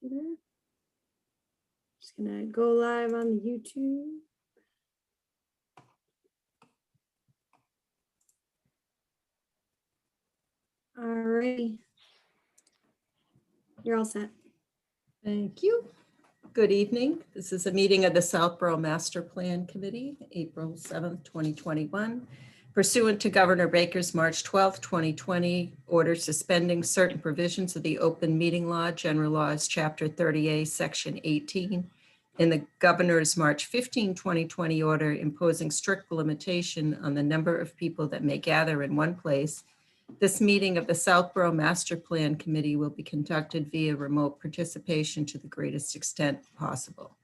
computer. Just gonna go live on the YouTube. All right. You're all set. Thank you. Good evening. This is a meeting of the Southborough Master Plan Committee, April 7th, 2021. Pursuant to Governor Baker's March 12th, 2020 order suspending certain provisions of the Open Meeting Law, General Laws, Chapter 30A, Section 18, in the Governor's March 15, 2020 order imposing strict limitation on the number of people that may gather in one place, this meeting of the Southborough Master Plan Committee will be conducted via remote participation to the greatest extent possible.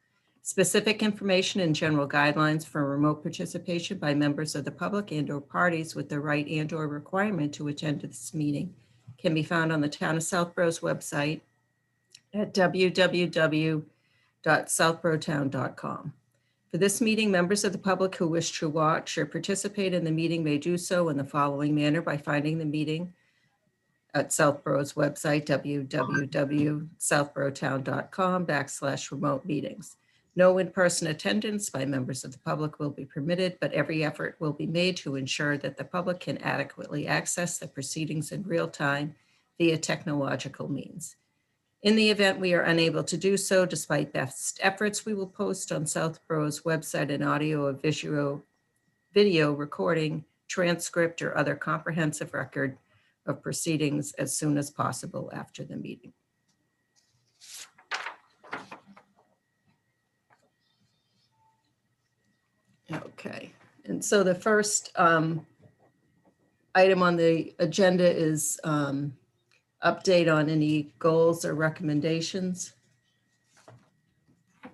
Specific information and general guidelines for remote participation by members of the public and/or parties with the right and/or requirement to attend this meeting can be found on the Town of Southborough's website at www.southboroughtown.com. For this meeting, members of the public who wish to watch or participate in the meeting may do so in the following manner by finding the meeting at Southborough's website, www.southboroughtown.com/remote meetings. No in-person attendance by members of the public will be permitted, but every effort will be made to ensure that the public can adequately access the proceedings in real time via technological means. In the event we are unable to do so, despite best efforts, we will post on Southborough's website an audio or video recording, transcript, or other comprehensive record of proceedings as soon as possible after the meeting. Okay, and so the first item on the agenda is update on any goals or recommendations. Are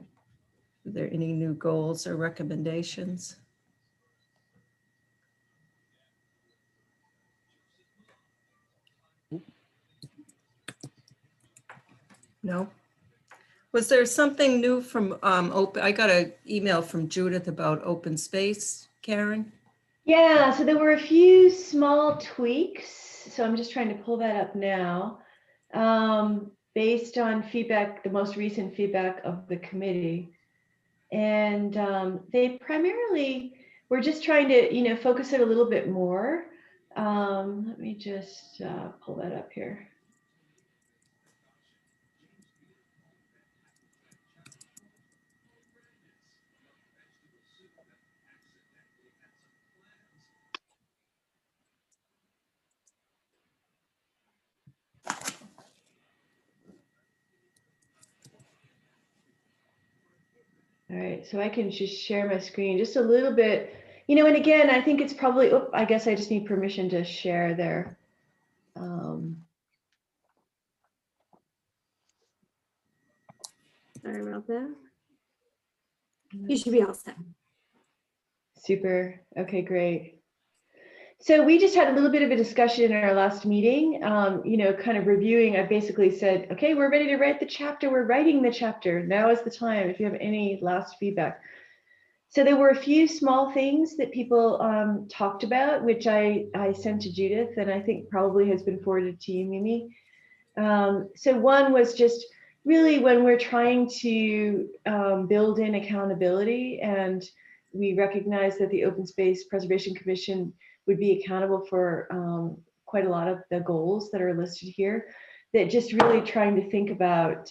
there any new goals or recommendations? No? Was there something new from open? I got an email from Judith about open space, Karen. Yeah, so there were a few small tweaks. So I'm just trying to pull that up now. Based on feedback, the most recent feedback of the committee. And they primarily were just trying to, focus it a little bit more. Let me just pull that up here. All right, so I can just share my screen just a little bit, and again, I think it's probably, I guess I just need permission to share there. Sorry about that. You should be all set. Super. Okay, great. So we just had a little bit of a discussion in our last meeting, kind of reviewing. I basically said, okay, we're ready to write the chapter. We're writing the chapter. Now is the time if you have any last feedback. So there were a few small things that people talked about, which I sent to Judith, and I think probably has been forwarded to you, Mimi. So one was just really when we're trying to build in accountability, and we recognize that the Open Space Preservation Commission would be accountable for quite a lot of the goals that are listed here, that just really trying to think about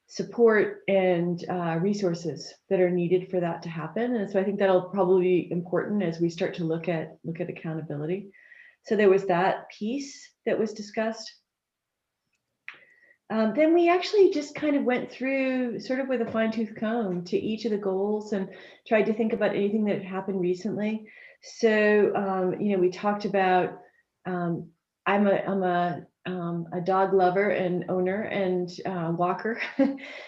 support and resources that are needed for that to happen. And so I think that'll probably be important as we start to look at accountability. So there was that piece that was discussed. Then we actually just kind of went through sort of with a fine-tooth comb to each of the goals and tried to think about anything that had happened recently. So, we talked about, I'm a dog lover and owner and walker,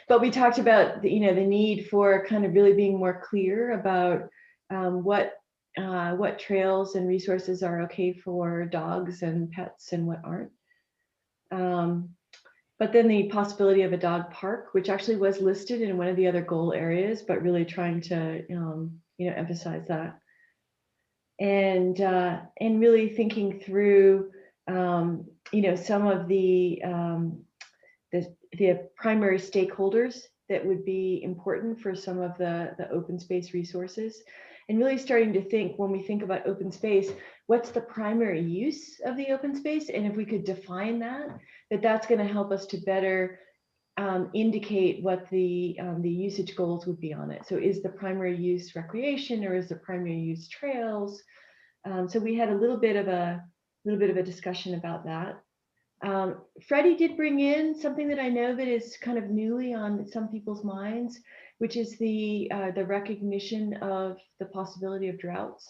but we talked about the need for kind of really being more clear about what trails and resources are okay for dogs and pets and what aren't. But then the possibility of a dog park, which actually was listed in one of the other goal areas, but really trying to emphasize that. And really thinking through, some of the the primary stakeholders that would be important for some of the open space resources, and really starting to think, when we think about open space, what's the primary use of the open space? And if we could define that, that's going to help us to better indicate what the usage goals would be on it. So is the primary use recreation, or is the primary use trails? So we had a little bit of a discussion about that. Freddie did bring in something that I know that is kind of newly on some people's minds, which is the recognition of the possibility of droughts,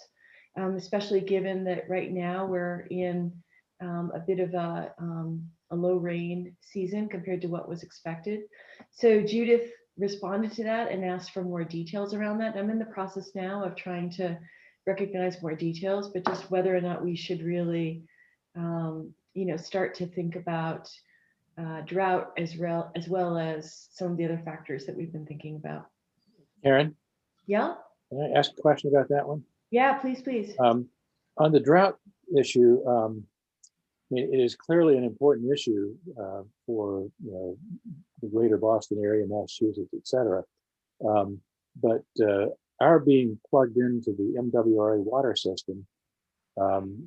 especially given that right now we're in a bit of a low rain season compared to what was expected. So Judith responded to that and asked for more details around that. I'm in the process now of trying to recognize more details, but just whether or not we should really start to think about drought as well as some of the other factors that we've been thinking about. Karen, Yeah, can I ask a question about that one? yeah, please. On the drought issue, I mean, it is clearly an important issue for the greater Boston area, Massachusetts, et cetera. But our being plugged into the MWRA water system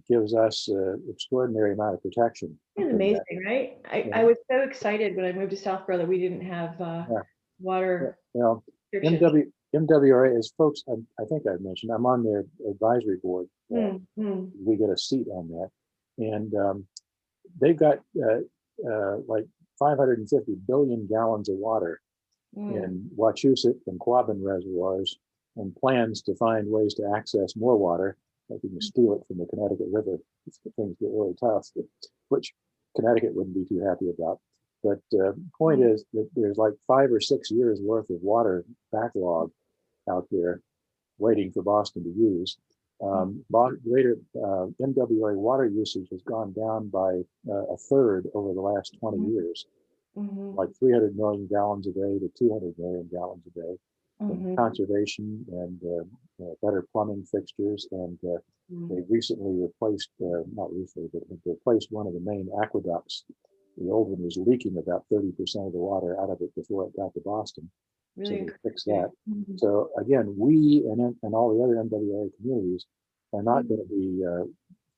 gives us an extraordinary amount of protection. It's amazing, right? I was so excited when I moved to Southborough that we didn't have water. Well, restrictions. MWRA, as folks, I think I've mentioned, I'm on their advisory board. We get a seat on that. And they've got like 550 billion gallons of water in Wachusett and Quabbin reservoirs, and plans to find ways to access more water, like you can steal it from the Connecticut River if things get really tough, which Connecticut wouldn't be too happy about. But point is that there's like 5 or 6 years worth of water backlog out there waiting for Boston to use. Greater MWA water usage has gone down by a third over the last 20 years, like 300 million gallons a day to 200 million gallons a day. And conservation and better plumbing fixtures, and they recently replaced, not recently, but they replaced one of the main aqueducts. The old one was leaking about 30% of the water out of it before it got to Boston. Really so they fixed that. So again, we and all the other MWA communities are not going to be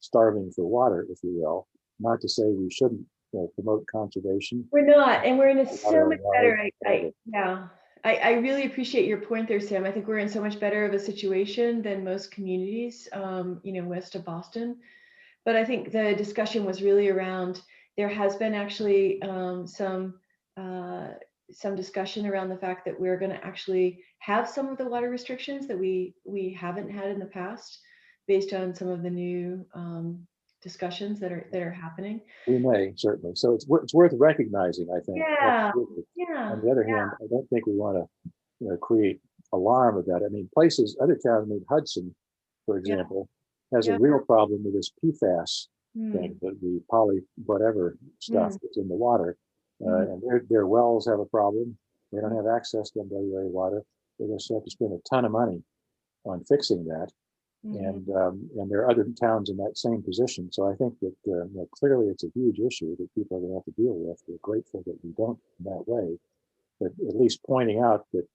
starving for water, if you will. Not to say we shouldn't promote conservation. We're not, and we're in a so much better. I really appreciate your point there, Sam. I think we're in so much better of a situation than most communities, west of Boston. But I think the discussion was really around, there has been actually some discussion around the fact that we're going to actually have some of the water restrictions that we haven't had in the past, based on some of the new discussions that are happening. We may, certainly. So it's worth recognizing, I think. Yeah. On the other hand, I don't think we want to create alarm about it. I mean, other towns, I mean, Hudson, for example, has a real problem with this PFAS thing, the poly whatever stuff that's in the water. And their wells have a problem. They don't have access to MWA water. They're going to have to spend a ton of money on fixing that. And there are other towns in that same position. So I think that clearly it's a huge issue that people are going to have to deal with. We're grateful that we don't in that way, but at least pointing out that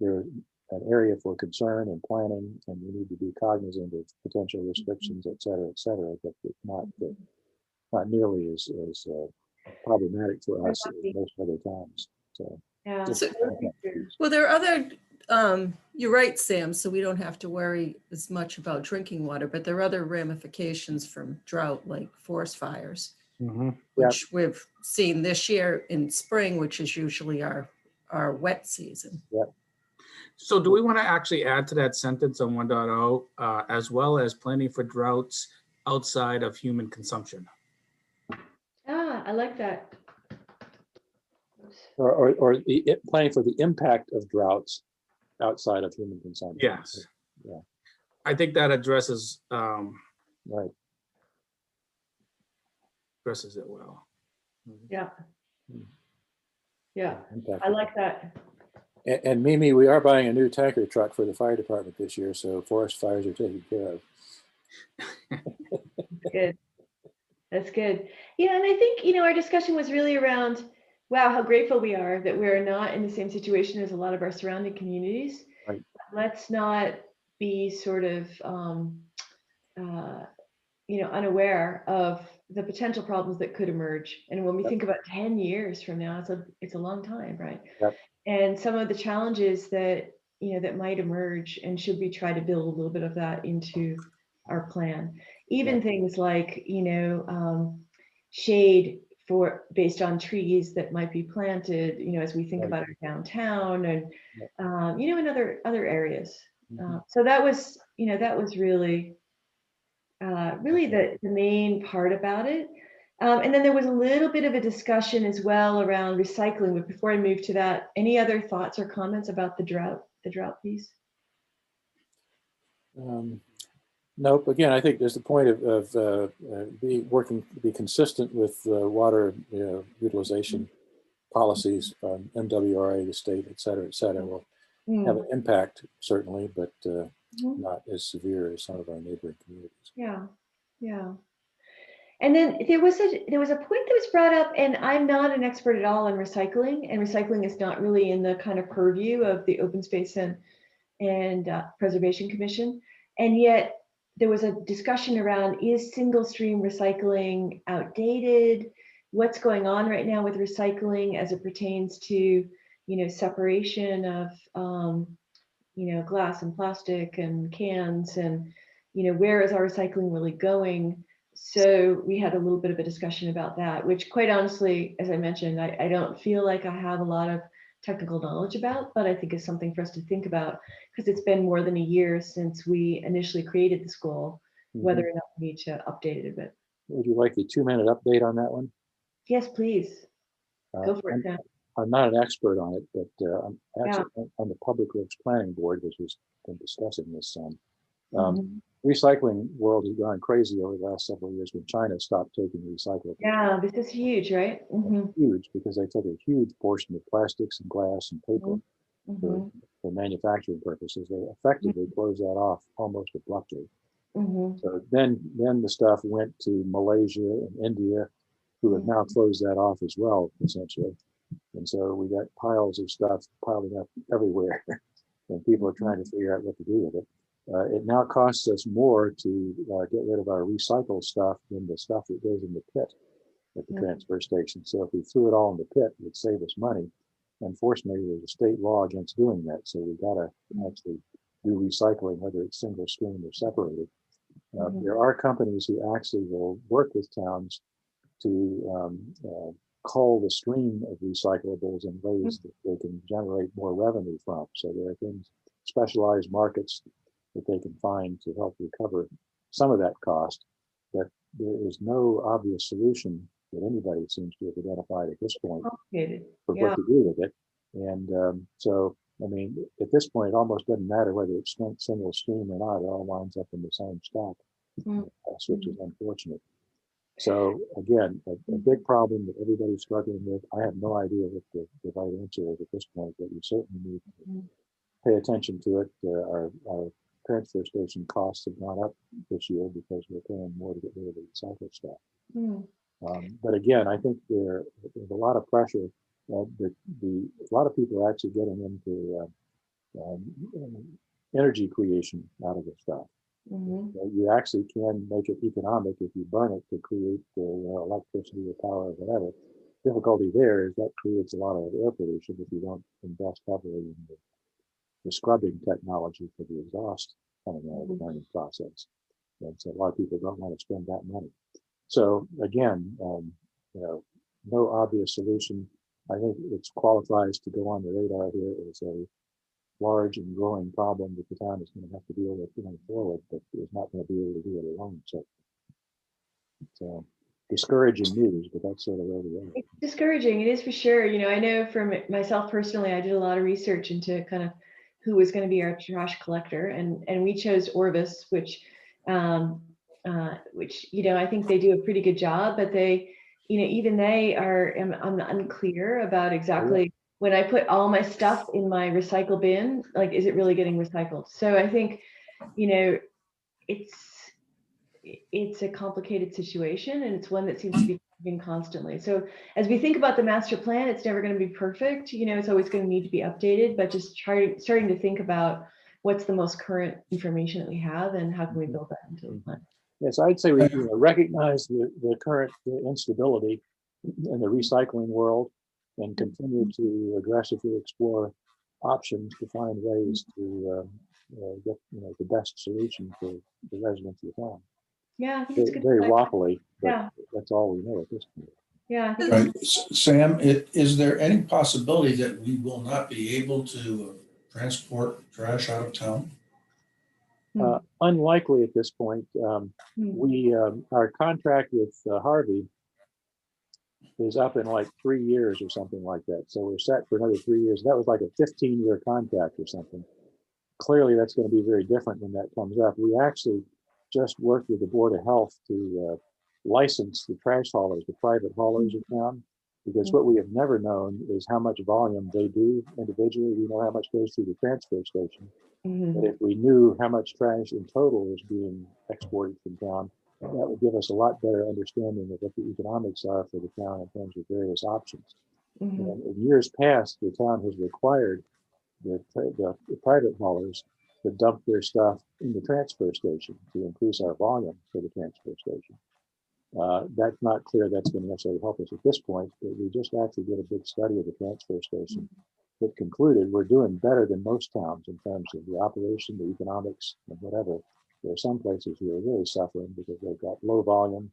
there's an area for concern and planning, and we need to be cognizant of potential restrictions, et cetera, but not nearly as problematic for us as most other towns. So well, there are other. You're right, Sam. So we don't have to worry as much about drinking water, but there are other ramifications from drought, like forest fires, which we've seen this year in spring, which is usually our wet season. So do we want to actually add to that sentence on 1.0, as well as planning for droughts outside of human consumption? I like that. Or planning for the impact of droughts outside of human consumption. Yes. Yeah. I think that addresses right. Addresses it well. Yeah. I like that. And Mimi, we are buying a new tanker truck for the fire department this year, so forest fires are taken care of. Good. That's good. Yeah, and I think our discussion was really around wow, how grateful we are that we're not in the same situation as a lot of our surrounding communities. Right. Let's not be sort of, unaware of the potential problems that could emerge. And when we think about 10 years from now, it's a long time, right? Yep. And some of the challenges that, that might emerge, and should we try to build a little bit of that into our plan? Even things like, shade based on trees that might be planted, as we think about our downtown and, in other areas. So that was really the main part about it. And then there was a little bit of a discussion as well around recycling. But before I move to that, any other thoughts or comments about the drought piece? Nope. Again, I think there's the point of be consistent with water utilization policies, MWRA, the state, et cetera, will have an impact certainly, but not as severe as some of our neighboring communities. Yeah, yeah. And then there was a point that was brought up, and I'm not an expert at all in recycling, and recycling is not really in the kind of purview of the Open Space and Preservation Commission. And yet there was a discussion around, is single stream recycling outdated? What's going on right now with recycling as it pertains to, separation of, glass and plastic and cans, and, where is our recycling really going? So we had a little bit of a discussion about that, which quite honestly, as I mentioned, I don't feel like I have a lot of technical knowledge about, but I think is something for us to think about, because it's been more than a year since we initially created the school, whether or not we need to update it a bit. Would you like a 2-minute update on that one? Yes, please. Go for it, Dan. I'm not an expert on it, but I'm actually on the Public Works Planning Board, which has been discussing this some. Recycling world has gone crazy over the last several years when China stopped taking recyclables. Yeah, this is huge, right? Huge, because they took a huge portion of plastics and glass and paper for manufacturing purposes. They effectively closed that off almost abruptly. So then the stuff went to Malaysia and India, who have now closed that off as well, essentially. And so we got piles of stuff piling up everywhere, and people are trying to figure out what to do with it. It now costs us more to get rid of our recycled stuff than the stuff that goes in the pit at the transfer station. So if we threw it all in the pit, it would save us money. Unfortunately, there's a state law against doing that. So we got to actually do recycling, whether it's single stream or separated. There are companies who actually will work with towns to cull the stream of recyclables in ways that they can generate more revenue from. So there are things, specialized markets that they can find to help recover some of that cost. But there is no obvious solution that anybody seems to have identified at this point for what to do with it. And so, I mean, at this point, it almost doesn't matter whether it's single stream or not. It all winds up in the same stack, which is unfortunate. So again, a big problem that everybody's struggling with. I have no idea what the right answer is at this point, but we certainly need to pay attention to it. Our transfer station costs have gone up this year because we're paying more to get rid of the recycled stuff. But again, I think there's a lot of pressure. A lot of people are actually getting into energy creation out of this stuff. You actually can make it economic if you burn it to create electricity or power or whatever. Difficulty there is that creates a lot of air pollution if you don't invest heavily in the scrubbing technology for the exhaust coming out of the burning process. And so a lot of people don't want to spend that money. So again, no obvious solution. I think it qualifies to go on the radar here as a large and growing problem that the town is going to have to deal with going forward, but is not going to be able to do it alone. So it's discouraging news, but that's sort of where we are. It's discouraging. It is for sure. I know for myself personally, I did a lot of research into kind of who was going to be our trash collector, and we chose Orbis, which I think they do a pretty good job, but they, even they are, I'm unclear about exactly when I put all my stuff in my recycle bin, like, is it really getting recycled? So I think, it's a complicated situation, and it's one that seems to be constantly. So as we think about the master plan, it's never going to be perfect. It's always going to need to be updated, but just starting to think about what's the most current information that we have and how can we build that into the plan. Yes, I'd say we recognize the current instability in the recycling world and continue to aggressively explore options to find ways to get the best solution for the residents of the town. Yeah, I think it's good. Very waffly, but Yeah. that's all we know at this point. Yeah, I think Right. Sam, is there any possibility that we will not be able to transport trash out of town? Unlikely at this point. Our contract with Harvey is up in like 3 years or something like that. So we're set for another 3 years. That was like a 15-year contract or something. Clearly, that's going to be very different when that comes up. We actually just worked with the Board of Health to license the trash haulers, the private haulers in town, because what we have never known is how much volume they do individually. We know how much goes through the transfer station. But if we knew how much trash in total was being exported from town, that would give us a lot better understanding of what the economics are for the town in terms of various options. And in years past, the town has required the private haulers to dump their stuff in the transfer station to increase our volume for the transfer station. That's not clear that's going to necessarily help us at this point, but we just actually did a big study of the transfer station that concluded we're doing better than most towns in terms of the operation, the economics, and whatever. There are some places who are really suffering because they've got low volume,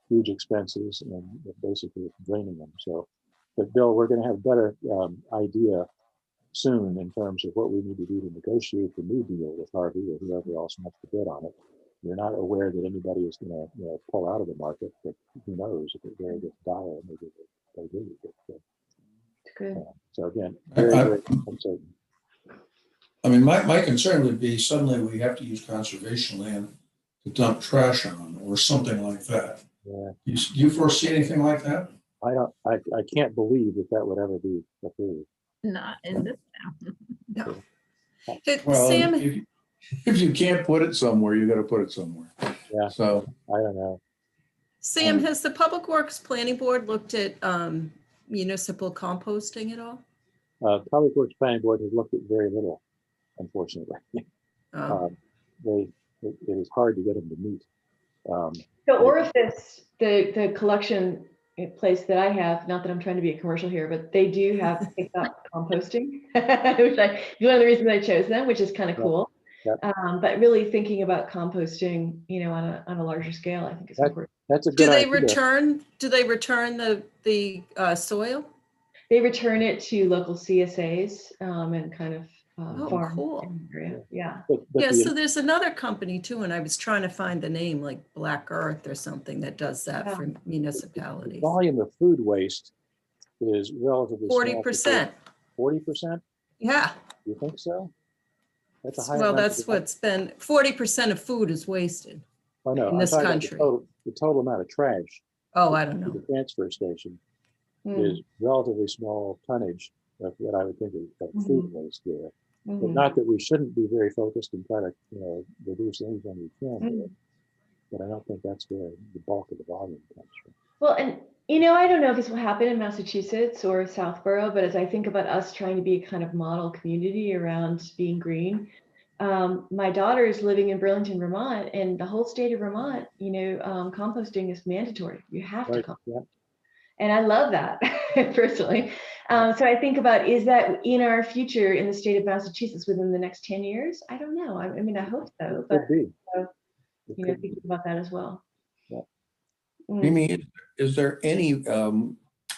huge expenses, and basically it's draining them. So, but Bill, we're going to have a better idea soon in terms of what we need to do to negotiate the new deal with Harvey or whoever else wants to bid on it. We're not aware that anybody is going to pull out of the market, but who knows if it really gets dire, maybe they do. good. So again, very uncertain. I mean, my concern would be suddenly we have to use conservation land to dump trash on or something like that. Yeah. Do you foresee anything like that? I can't believe that would ever be approved. Not in this No. Well, Sam, if you can't put it somewhere, you got to put it somewhere. Yeah. So I don't know. Sam, has the Public Works Planning Board looked at municipal composting at all? Public Works Planning Board has looked at very little, unfortunately. Oh. It is hard to get them to meet. So Orifice, the collection place that I have, not that I'm trying to be a commercial here, but they do have pick-up composting, which one of the reasons I chose them, which is kind of cool. Yep. But really thinking about composting, on a larger scale, I think is important. That's a good idea. Do they return the soil? They return it to local CSAs and kind of farm cool. area. Yeah. Yeah, so there's another company too, and I was trying to find the name, like Black Earth or something, that does that for municipalities. The volume of food waste is relatively small. 40%. 40%? Yeah. You think so? That's a high Well, number. that's what's been, 40% of food is wasted. I know. in this I'm talking about country. The total amount of trash. Oh, I don't know. The transfer station is relatively small tonnage of what I would think of food waste there. But not that we shouldn't be very focused and try to reduce anything we can there. But I don't think that's where the bulk of the volume comes from. Well, and I don't know if this will happen in Massachusetts or Southborough, but as I think about us trying to be a kind of model community around being green, my daughter is living in Burlington, Vermont, and the whole state of Vermont, composting is mandatory. You have to compost. Yeah. And I love that personally. So I think about, is that in our future in the state of Massachusetts within the next 10 years? I don't know. I mean, I hope so, but Could be. thinking about that as well. Yeah. Mimi, is there any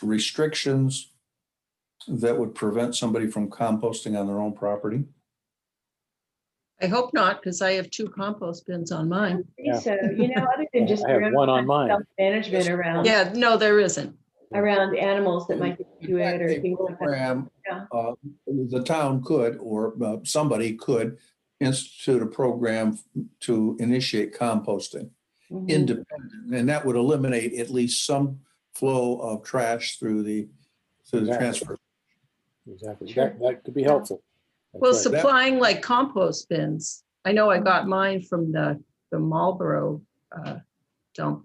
restrictions that would prevent somebody from composting on their own property? I hope not, because I have 2 compost bins on mine. So, other than just I have one on mine. self-management around. Yeah, no, there isn't. Around animals that might get to it or things like that. Program, Yeah. the town could, or somebody could institute a program to initiate composting independent, and that would eliminate at least some flow of trash through the transfer. Exactly. Sure. That could be helpful. That's Well, right. supplying like compost bins. I know I got mine from the Marlboro dump.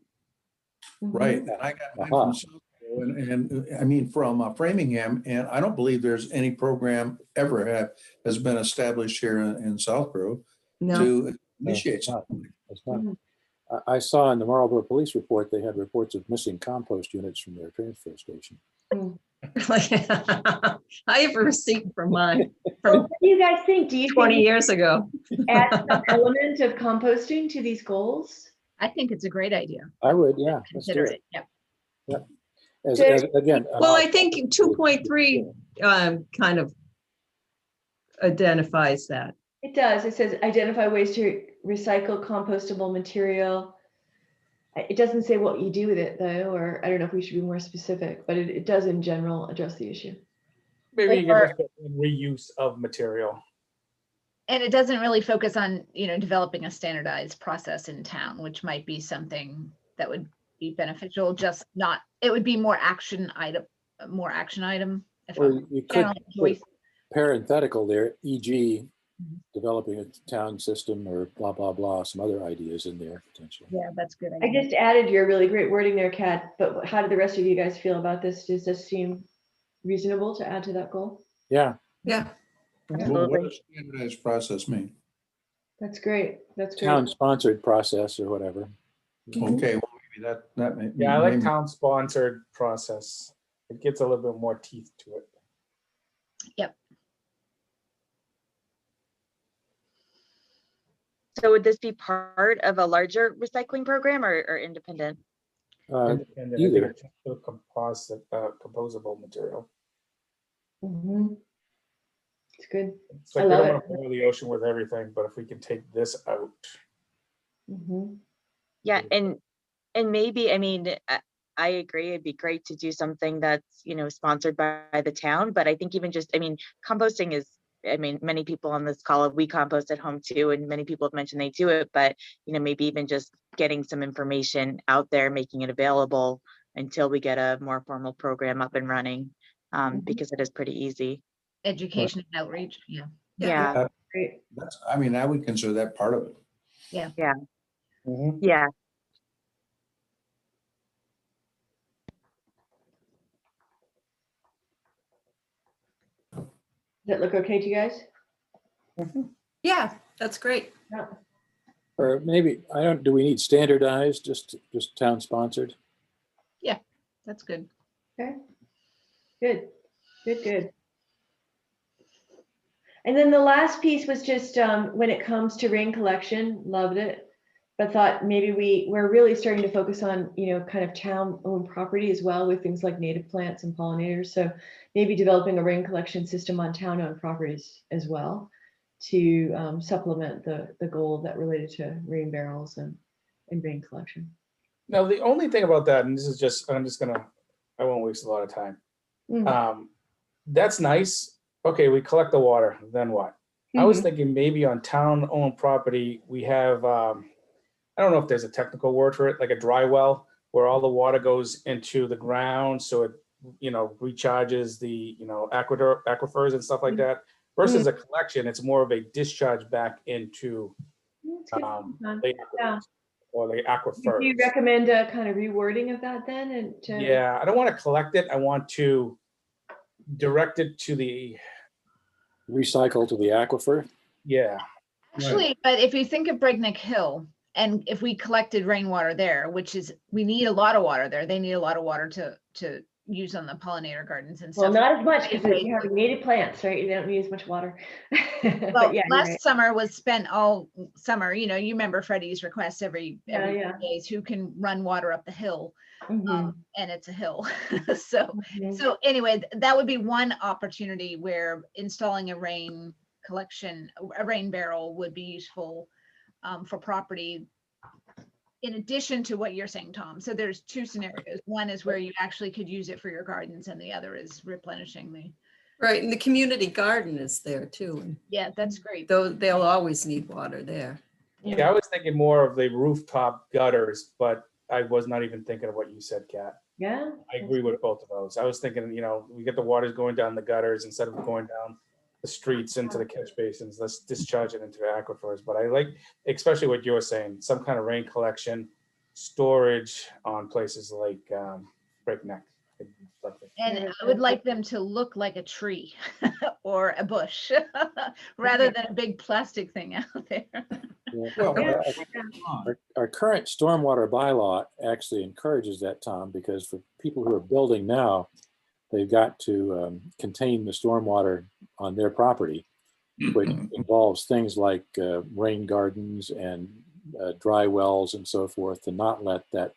Right, and I got mine from Southborough and I mean, from Framingham, and I don't believe there's any program has been established here in Southborough No, to initiate it's not. something. It's not. I saw in the Marlboro Police Report, they had reports of missing compost units from their transfer station. I have a receipt from mine Well, from what do you guys think? Do you 20 think years ago. add some element of composting to these goals? I think it's a great idea. I would, yeah, let's do Consider it. it. Yep. Again. Well, I think 2.3 kind of identifies that. It does. It says identify ways to recycle compostable material. It doesn't say what you do with it though, or I don't know if we should be more specific, but it does in general address the issue. Maybe you can just put in reuse of material. And it doesn't really focus on, developing a standardized process in town, which might be something that would be beneficial, just not, it would be more action item. If Or I'm you could channeling put Joyce. parenthetical there, e.g. developing a town system or blah, blah, blah, some other ideas in there potentially. Yeah, that's good. I just added your really great wording there, Kat, but how do the rest of you guys feel about this? Does this seem reasonable to add to that goal? Yeah. Yeah. What does standardized process mean? That's great. That's great. Town-sponsored process or whatever. Okay, well, maybe that may. Yeah, I like maybe- town-sponsored process. It gets a little bit more teeth to it. So would this be part of a larger recycling program or independent? Independent, I think either. it's just a composable material. It's good. It's like I we don't love want to boil the ocean with everything, but if we can take this out. Yeah, and maybe, I mean, I agree, it'd be great to do something that's, sponsored by the town, but I think even just, composting is, many people on this call, we compost at home too, and many people have mentioned they do it, but, maybe even just getting some information out there, making it available until we get a more formal program up and running, because it is pretty easy. Education and outreach. Yeah. Yeah, Great. I would consider that part of it. yeah. Does that look okay to you guys? Yeah, that's great. Yeah. Or maybe, do we need standardized, just town-sponsored? That's good. Okay. Good. Good. And then the last piece was just when it comes to rain collection, loved it. But thought maybe we're really starting to focus on, kind of town-owned property as well with things like native plants and pollinators. So maybe developing a rain collection system on town-owned properties as well to supplement the goal that related to rain barrels and rain collection. Now, the only thing about that, and this is just, I won't waste a lot of time. That's nice. Okay, we collect the water, then what? I was thinking maybe on town-owned property, we have, I don't know if there's a technical word for it, like a dry well, where all the water goes into the ground, so it, recharges the, aquifers and stuff like that. Versus a collection, it's more of a discharge back into That's good. the Yeah. or the Do aquifers. you recommend a kind of rewording of that then? Yeah, I don't want to collect it. I want to direct it to the, Recycle to the aquifer? yeah. Actually, but if you think of Breakneck Hill, and if we collected rainwater there, which is, we need a lot of water there. They need a lot of water to use on the pollinator gardens and Well, stuff. not as much because you have native plants, right? You don't need as much water. Well, But yeah, you're last right. summer was spent all summer, you remember Freddie's request every Yeah. few days, who can run water up the hill, Mhm, and it's a hill. So mhm. anyway, that would be one opportunity where installing a rain barrel would be useful for property. In addition to what you're saying, Tom. So there's two scenarios. One is where you actually could use it for your gardens, and the other is replenishing the. Right, and the community garden is there too. Yeah, that's great. Though they'll always need water there. Yeah, I was thinking more of the rooftop gutters, but I was not even thinking of what you said, Kat. Yeah. I agree with both of those. I was thinking, we get the waters going down the gutters instead of going down the streets into the catch basins. Let's discharge it into the aquifers. But I like, especially what you were saying, some kind of rain collection storage on places like Breakneck. And I would like them to look like a tree or a bush rather than a big plastic thing out there. Yeah. Well, Our current stormwater bylaw actually encourages that, Tom, because for people who are building now, they've got to contain the stormwater on their property, which involves things like rain gardens and dry wells and so forth, to not let that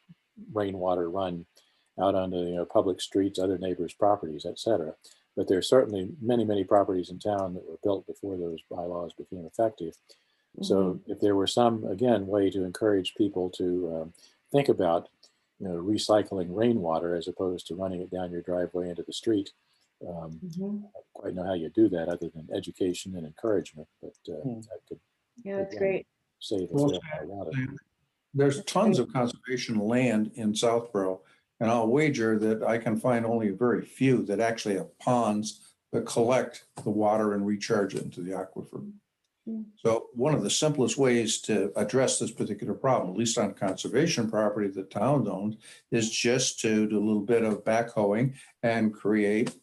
rainwater run out onto public streets, other neighbors' properties, et cetera. But there are certainly many, many properties in town that were built before those bylaws became effective. So if there were some, again, way to encourage people to think about, recycling rainwater as opposed to running it down your driveway into the street, I don't quite know how you do that other than education and encouragement, but that could, Yeah, that's again, great. save a Well, fair amount of water. there's tons of conservation land in Southborough, and I'll wager that I can find only a very few that actually have ponds that collect the water and recharge it into the aquifer. So one of the simplest ways to address this particular problem, at least on conservation property that towns own, is just to do a little bit of backhoeing and create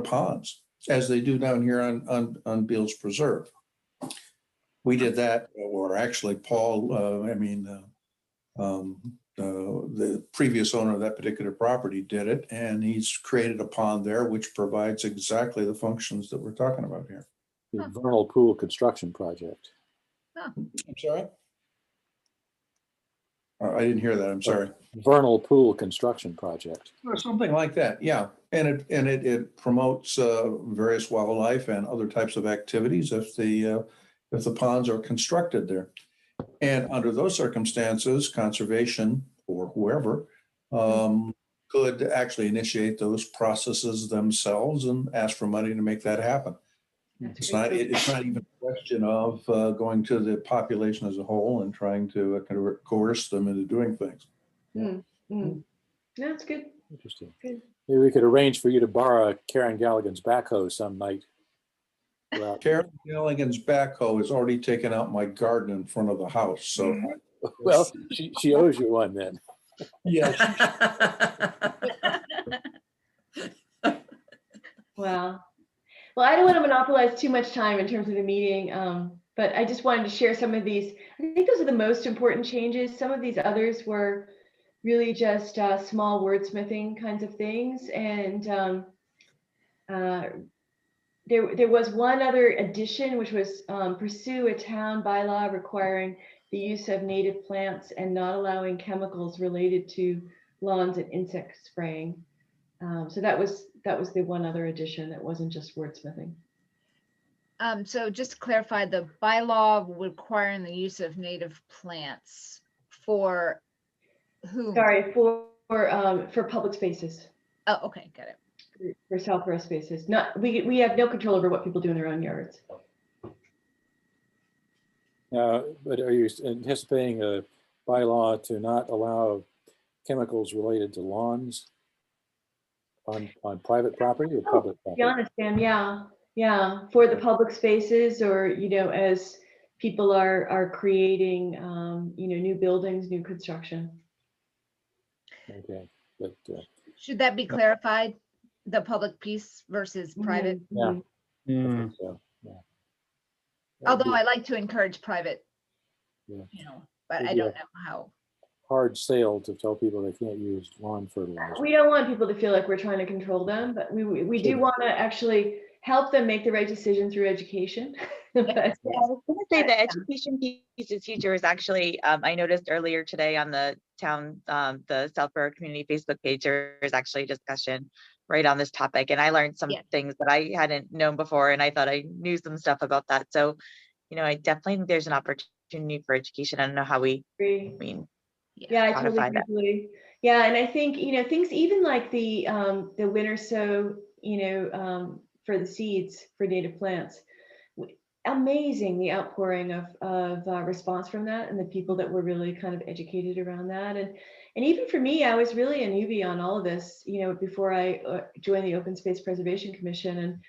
ponds, as they do down here on Beals Preserve. We did that, or actually Paul, the previous owner of that particular property did it, and he's created a pond there, which provides exactly the functions that we're talking about here. The vernal pool construction project. I'm sorry? I didn't hear that. I'm sorry. Vernal pool construction project. Or something like that, yeah. And it promotes various wildlife and other types of activities if the ponds are constructed there. And under those circumstances, conservation or whoever could actually initiate those processes themselves and ask for money to make that happen. It's not even a question of going to the population as a whole and trying to coerce them into doing things. That's good. Interesting. Good. Maybe we could arrange for you to borrow Karen Galligan's backhoe some night. Karen Galligan's backhoe has already taken out my garden in front of the house, so. Well, she owes you one then. Yes. Wow. Well, I don't want to monopolize too much time in terms of the meeting, but I just wanted to share some of these. I think those are the most important changes. Some of these others were really just small wordsmithing kinds of things. And there was one other addition, which was pursue a town bylaw requiring the use of native plants and not allowing chemicals related to lawns and insect spraying. So that was the one other addition that wasn't just wordsmithing. So just to clarify, the bylaw requiring the use of native plants for whom? Sorry, for public spaces, Oh, okay, got it. for Southborough spaces. Not we have no control over what people do in their own yards. But are you anticipating a bylaw to not allow chemicals related to lawns on private property or public property? Yeah, I understand. Yeah, for the public spaces, or as people are creating new buildings, new construction. Okay, but Should that be clarified? The public piece versus private? yeah. I Mm. think so. Yeah. Although I like to encourage private, Yeah. but I Maybe don't know how. hard sale to tell people they can't use lawn fertilizer. We don't want people to feel like we're trying to control them, but we do want to actually help them make the right decision through education. But, I was going to say the education piece is huge. There was actually, I noticed earlier today on the town, the Southborough Community Facebook page, there was actually a discussion right on this topic. And I learned some things that I hadn't known before, and I thought I knew some stuff about that. So, I definitely think there's an opportunity for education. I don't know how we, I I totally agree. Yeah, and I think things even like the winter sow, for the seeds for native plants. Amazing, the outpouring of response from that, and the people that were really kind of educated around that. And even for me, I was really a newbie on all of this, before I joined the Open Space Preservation Commission.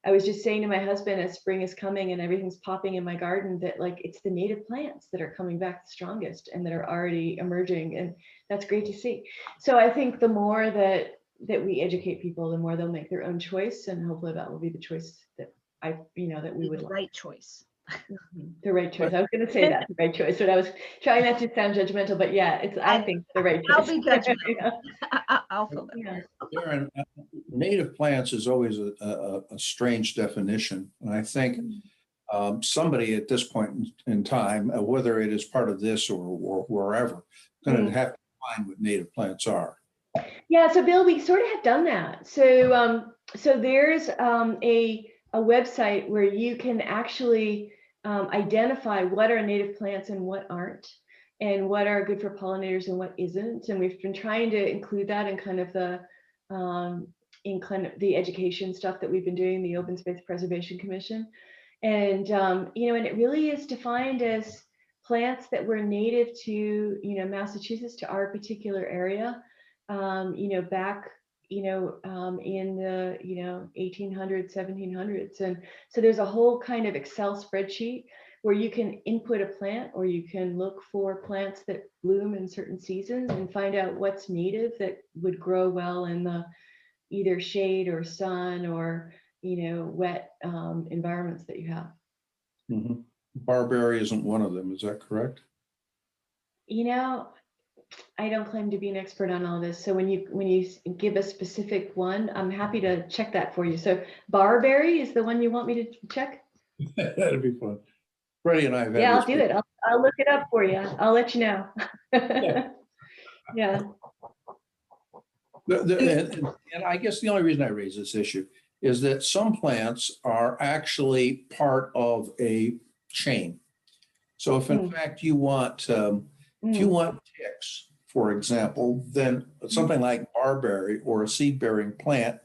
I was just saying to my husband as spring is coming and everything's popping in my garden that like it's the native plants that are coming back the strongest and that are already emerging, and that's great to see. So I think the more that we educate people, the more they'll make their own choice, and hopefully that will be the choice that that we would The like. right choice. The right choice. I was going to say that, the right choice, but I was trying not to sound judgmental, but yeah, I think the right choice. I'll be judgmental. I'll feel that. Yeah. Darren, native plants is always a strange definition. And I think somebody at this point in time, whether it is part of this or wherever, going to have to find what native plants are. Yeah, so Bill, we sort of have done that. So there's a website where you can actually identify what are native plants and what aren't, and what are good for pollinators and what isn't. And we've been trying to include that in kind of the education stuff that we've been doing, the Open Space Preservation Commission. And and it really is defined as plants that were native to Massachusetts, to our particular area. Back in the 1800s, 1700s. And so there's a whole kind of Excel spreadsheet where you can input a plant, or you can look for plants that bloom in certain seasons and find out what's native that would grow well in the either shade or sun or wet environments that you have. Mm-hmm. Barberry isn't one of them, is that correct? I don't claim to be an expert on all this. So when you give a specific one, I'm happy to check that for you. So barberry is the one you want me to check? That'd be fun. Freddie and I have had Yeah, this I'll do it. I'll look it up for you. I'll let you know. Yeah. And I guess the only reason I raise this issue is that some plants are actually part of a chain. So if in fact you want, if you want ticks, for example, then something like barberry or a seed-bearing plant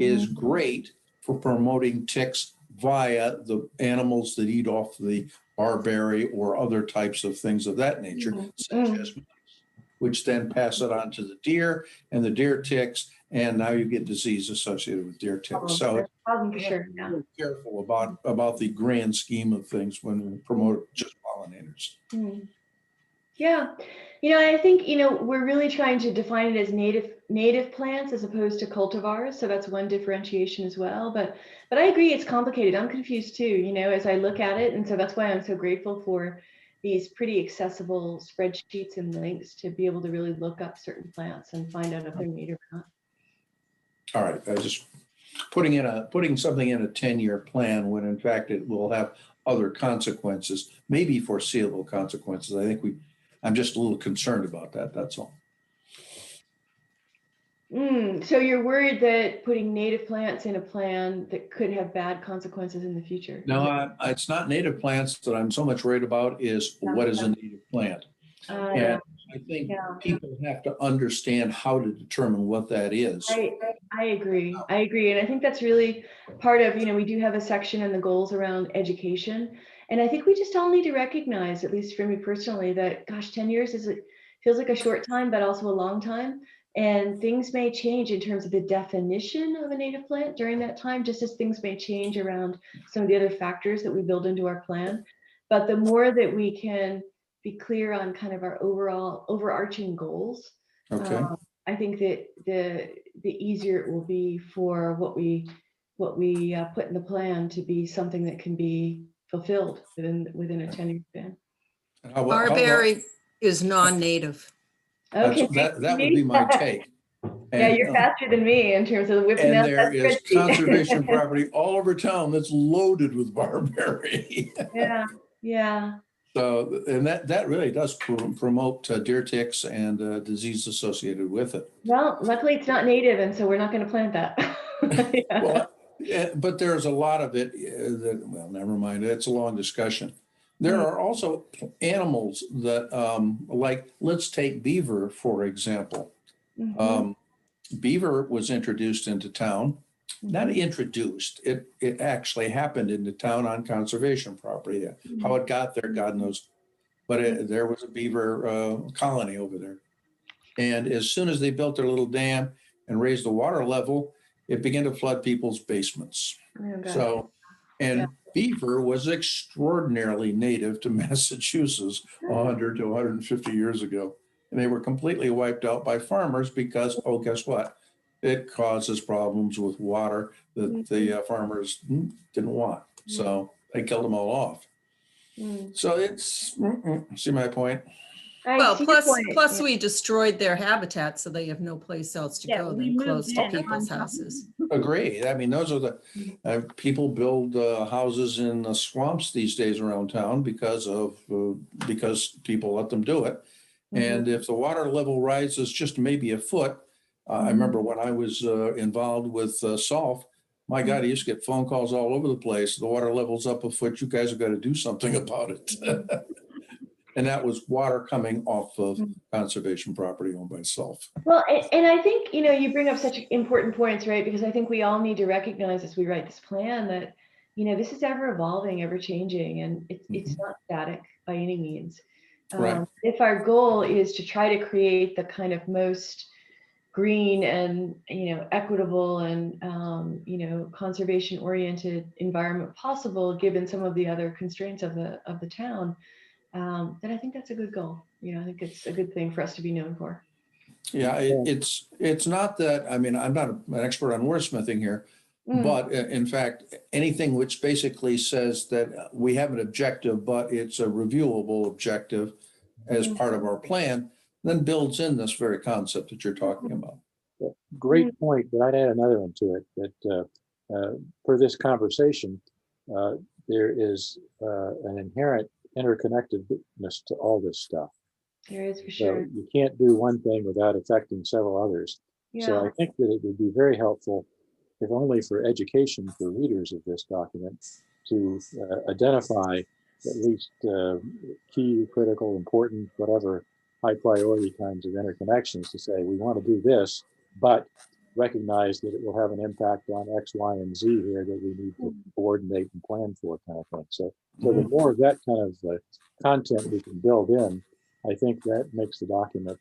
is great for promoting ticks via the animals that eat off the barberry or other types of things of that nature, such as mice, which then pass it on to the deer, and the deer ticks, and now you get disease associated with deer ticks. So sure, yeah. Be careful about the grand scheme of things when we promote just pollinators. Yeah, I think we're really trying to define it as native plants as opposed to cultivars. So that's one differentiation as well. But I agree, it's complicated. I'm confused too, as I look at it, and so that's why I'm so grateful for these pretty accessible spreadsheets and links to be able to really look up certain plants and find out if they're native or not. All right, I just putting something in a 10-year plan when in fact it will have other consequences, maybe foreseeable consequences. I'm just a little concerned about that. That's all. So you're worried that putting native plants in a plan that could have bad consequences in the future? No, it's not native plants that I'm so much worried about is what is a native plant. And I think people have to understand how to determine what that is. I agree. And I think that's really part of, we do have a section in the goals around education. And I think we just all need to recognize, at least for me personally, that gosh, 10 years feels like a short time, but also a long time. And things may change in terms of the definition of a native plant during that time, just as things may change around some of the other factors that we build into our plan. But the more that we can be clear on kind of our overall overarching goals, okay. I think that the easier it will be for what we put in the plan to be something that can be fulfilled within a 10-year span. Barberry is non-native. Okay, that would be my take. Yeah, you're faster than me in terms of whipping and out there that is spreadsheet. conservation property all over town that's loaded with barberry. Yeah. So, and that really does promote deer ticks and disease associated with it. Well, luckily it's not native, and so we're not going to plant that. Well, but there's a lot of it well, never mind. It's a long discussion. There are also animals that, like, let's take beaver, for example. Beaver was introduced into town. Not introduced, it actually happened into town on conservation property. How it got there, God knows. But there was a beaver colony over there. And as soon as they built their little dam and raised the water level, it began to flood people's basements. Oh, gosh. So, and Yeah. beaver was extraordinarily native to Massachusetts 100 to 150 years ago. And they were completely wiped out by farmers because, oh, guess what? It causes problems with water that the farmers didn't want. So they killed them all off. So it's, see my point? I Well, see your plus, point. plus Yeah. we destroyed their habitat, so they have no place else to Yeah, go we than moved close to in people's on- houses. Agree. I mean, those are the, people build houses in the swamps these days around town because because people let them do it. And if the water level rises just maybe a foot, I remember when I was involved with SOLF, my God, I used to get phone calls all over the place. The water level's up a foot. You guys have got to do something about it. And that was water coming off of conservation property owned by SOLF. Well, and I think, you bring up such important points, right? Because I think we all need to recognize as we write this plan that, this is ever evolving, ever changing, and it's not static by any means. Right. If our goal is to try to create the kind of most green and, equitable and, conservation oriented environment possible, given some of the other constraints of the town, then I think that's a good goal. I think it's a good thing for us to be known for. Yeah, it's not that, I mean, I'm not an expert on wordsmithing here, but in fact, anything which basically says that we have an objective, but it's a reviewable objective as part of our plan, then builds in this very concept that you're talking about. Great point, but I'd add another one to it, that for this conversation, there is an inherent interconnectedness to all this stuff. There is for So sure. you can't do one thing without affecting several others. So Yeah. I think that it would be very helpful, if only for education for readers of this document, to identify at least key, critical, important, whatever high priority kinds of interconnections, to say we want to do this, but recognize that it will have an impact on X, Y, and Z here that we need to coordinate and plan for, kind of thing. So the more of that kind of content we can build in, I think that makes the document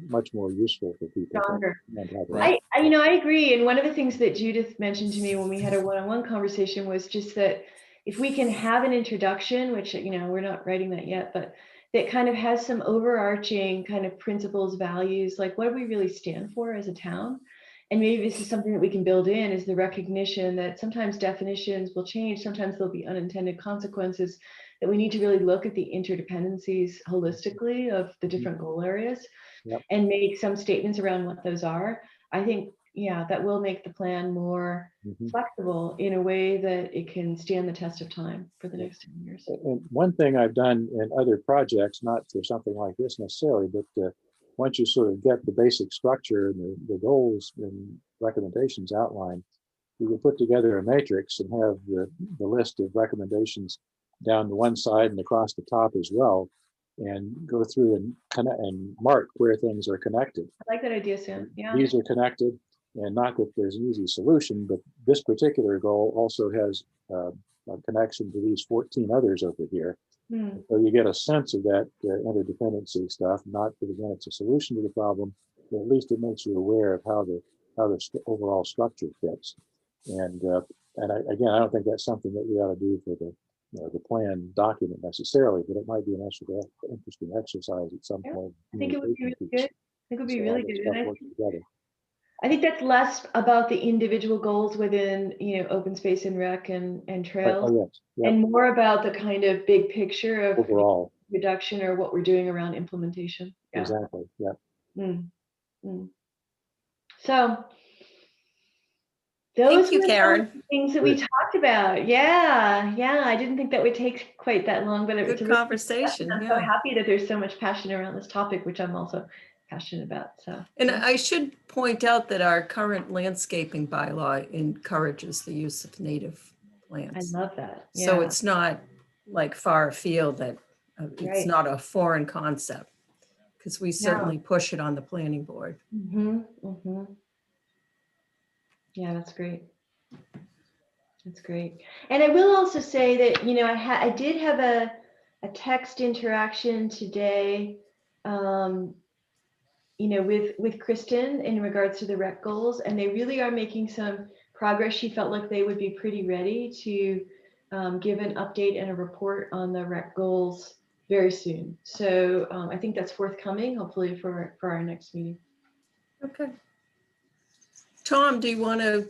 much more useful for people. Stronger. Right. I agree. And one of the things that Judith mentioned to me when we had a one-on-one conversation was just that if we can have an introduction, which, we're not writing that yet, but that kind of has some overarching kind of principles, values, like what do we really stand for as a town? And maybe this is something that we can build in, is the recognition that sometimes definitions will change, sometimes there'll be unintended consequences, that we need to really look at the interdependencies holistically of the different goal areas. Yep. And make some statements around what those are. I think, that will make the plan more flexible in a way that it can stand the test of time for the next 10 years. And one thing I've done in other projects, not for something like this necessarily, but once you sort of get the basic structure and the goals and recommendations outlined, you can put together a matrix and have the list of recommendations down to one side and across the top as well, and go through and mark where things are connected. I like that idea, Sam. Yeah. These are connected, and not that there's an easy solution, but this particular goal also has a connection to these 14 others over here. So you get a sense of that interdependency stuff, not that again it's a solution to the problem, but at least it makes you aware of how the overall structure fits. And I don't think that's something that we ought to do for the plan document necessarily, but it might be an interesting exercise at some point. I think it would be really good. I think it would be So really all this good. stuff And works together. I think that's less about the individual goals within, open space and rec and trails, Oh, yes. Yep. and more about the kind of big picture of Overall, reduction or what we're doing around implementation. Yeah. exactly. Yeah. So those Thank you, were Karen. the things that we talked about. Yeah. I didn't think that would take quite that long, but it's Good a really conversation. I'm so Yeah. happy that there's so much passion around this topic, which I'm also passionate about. So, And I should point out that our current landscaping bylaw encourages the use of native I plants. love that. So Yeah. it's not like far afield that it's Right. not a foreign concept, because we certainly push it on the planning board. Yeah, that's great. That's great. And I will also say that, I did have a text interaction today you know, with Kristen in regards to the rec goals, and they really are making some progress. She felt like they would be pretty ready to give an update and a report on the rec goals very soon. So I think that's forthcoming, hopefully for our next meeting. Okay. Tom, do you want to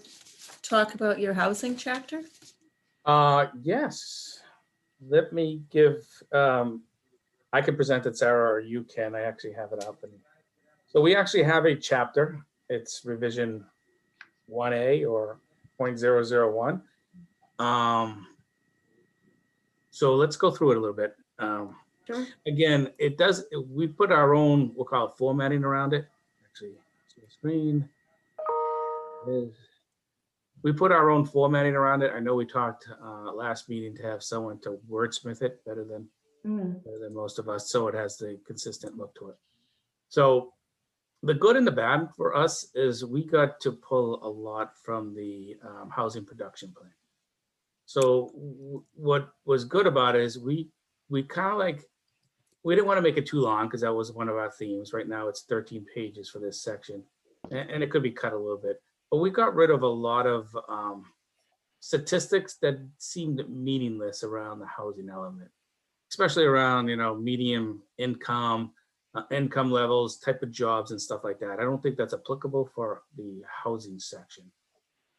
talk about your housing chapter? Yes. Let me give, I can present it, Sarah, or you can. I actually have it up. And so we actually have a chapter. It's revision 1A or 0.001. So let's go through it a little bit. Sure. Again, it does, we put our own, we'll call it formatting around it. Actually, see the screen. We put our own formatting around it. I know we talked last meeting to have someone to wordsmith it better than most of us, so it has the consistent look to it. So the good and the bad for us is we got to pull a lot from the housing production plan. So what was good about it is we kind of like, we didn't want to make it too long because that was one of our themes. Right now it's 13 pages for this section, and it could be cut a little bit. But we got rid of a lot of statistics that seemed meaningless around the housing element, especially around, you know, medium income, income levels, type of jobs and stuff like that. I don't think that's applicable for the housing section.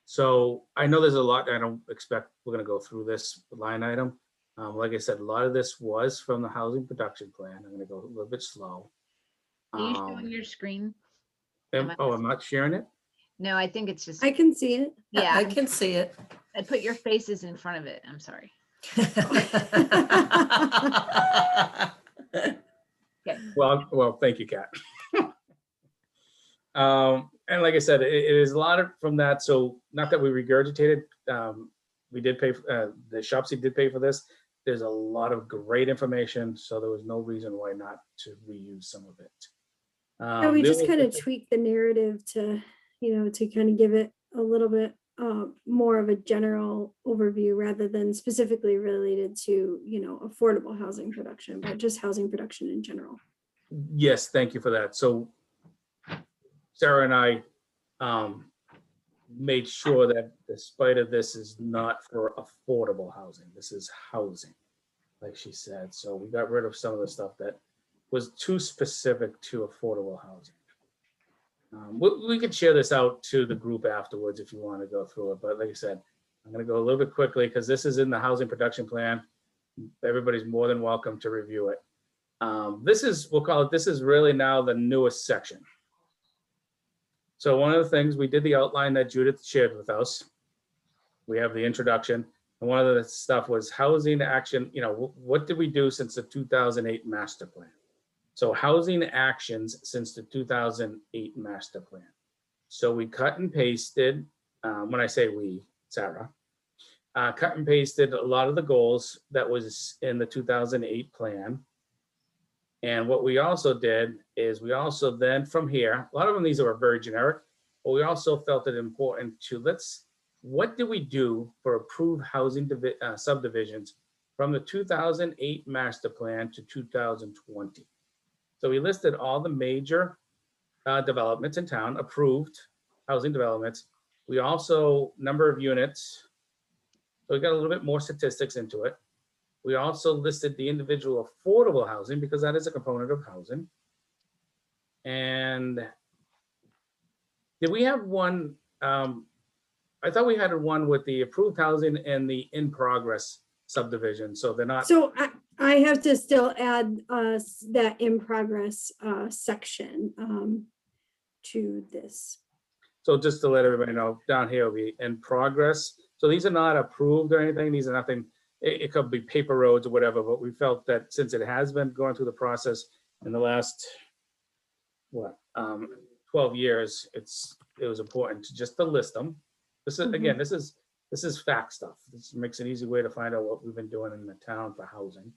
So I know there's a lot. I don't expect we're going to go through this line item. Like I said, a lot of this was from the housing production plan. I'm going to go a little bit slow. Are you showing your screen? Oh, I'm not sharing it? No, I think it's just, I can see it. yeah, I can see it. I put your faces in front of it. I'm sorry. Well, thank you, Kat. And like I said, it is a lot from that. So not that we regurgitated, we did pay, the Shopsy did pay for this. There's a lot of great information, so there was no reason why not to reuse some of it. Yeah, we just kind of tweak the narrative to, you know, to kind of give it a little bit more of a general overview rather than specifically related to, you know, affordable housing production, but just housing production in general. Yes, thank you for that. So Sarah and I made sure that despite of this is not for affordable housing, this is housing, like she said. So we got rid of some of the stuff that was too specific to affordable housing. We could share this out to the group afterwards if you want to go through it. But like I said, I'm going to go a little bit quickly because this is in the housing production plan. Everybody's more than welcome to review it. This is, we'll call it, this is really now the newest section. So one of the things, we did the outline that Judith shared with us. We have the introduction. And one of the stuff was housing action. You know, what did we do since the 2008 master plan? So housing actions since the 2008 master plan. So we cut and pasted, when I say we, Sarah, cut and pasted a lot of the goals that was in the 2008 plan. And what we also did is we also then from here, a lot of them, these are very generic, but we also felt it important to what do we do for approved housing subdivisions from the 2008 master plan to 2020? So we listed all the major developments in town, approved housing developments. We also, number of units. So we got a little bit more statistics into it. We also listed the individual affordable housing because that is a component of housing. And did we have one? I thought we had one with the approved housing and the in progress subdivision. So they're not. So I have to still add that in progress section to this. So just to let everybody know, down here will be in progress. So these are not approved or anything. These are nothing. It could be paper roads or whatever, but we felt that since it has been going through the process in the last, 12 years, it was important to just to list them. This is, again, this is fact stuff. This makes an easy way to find out what we've been doing in the town for housing.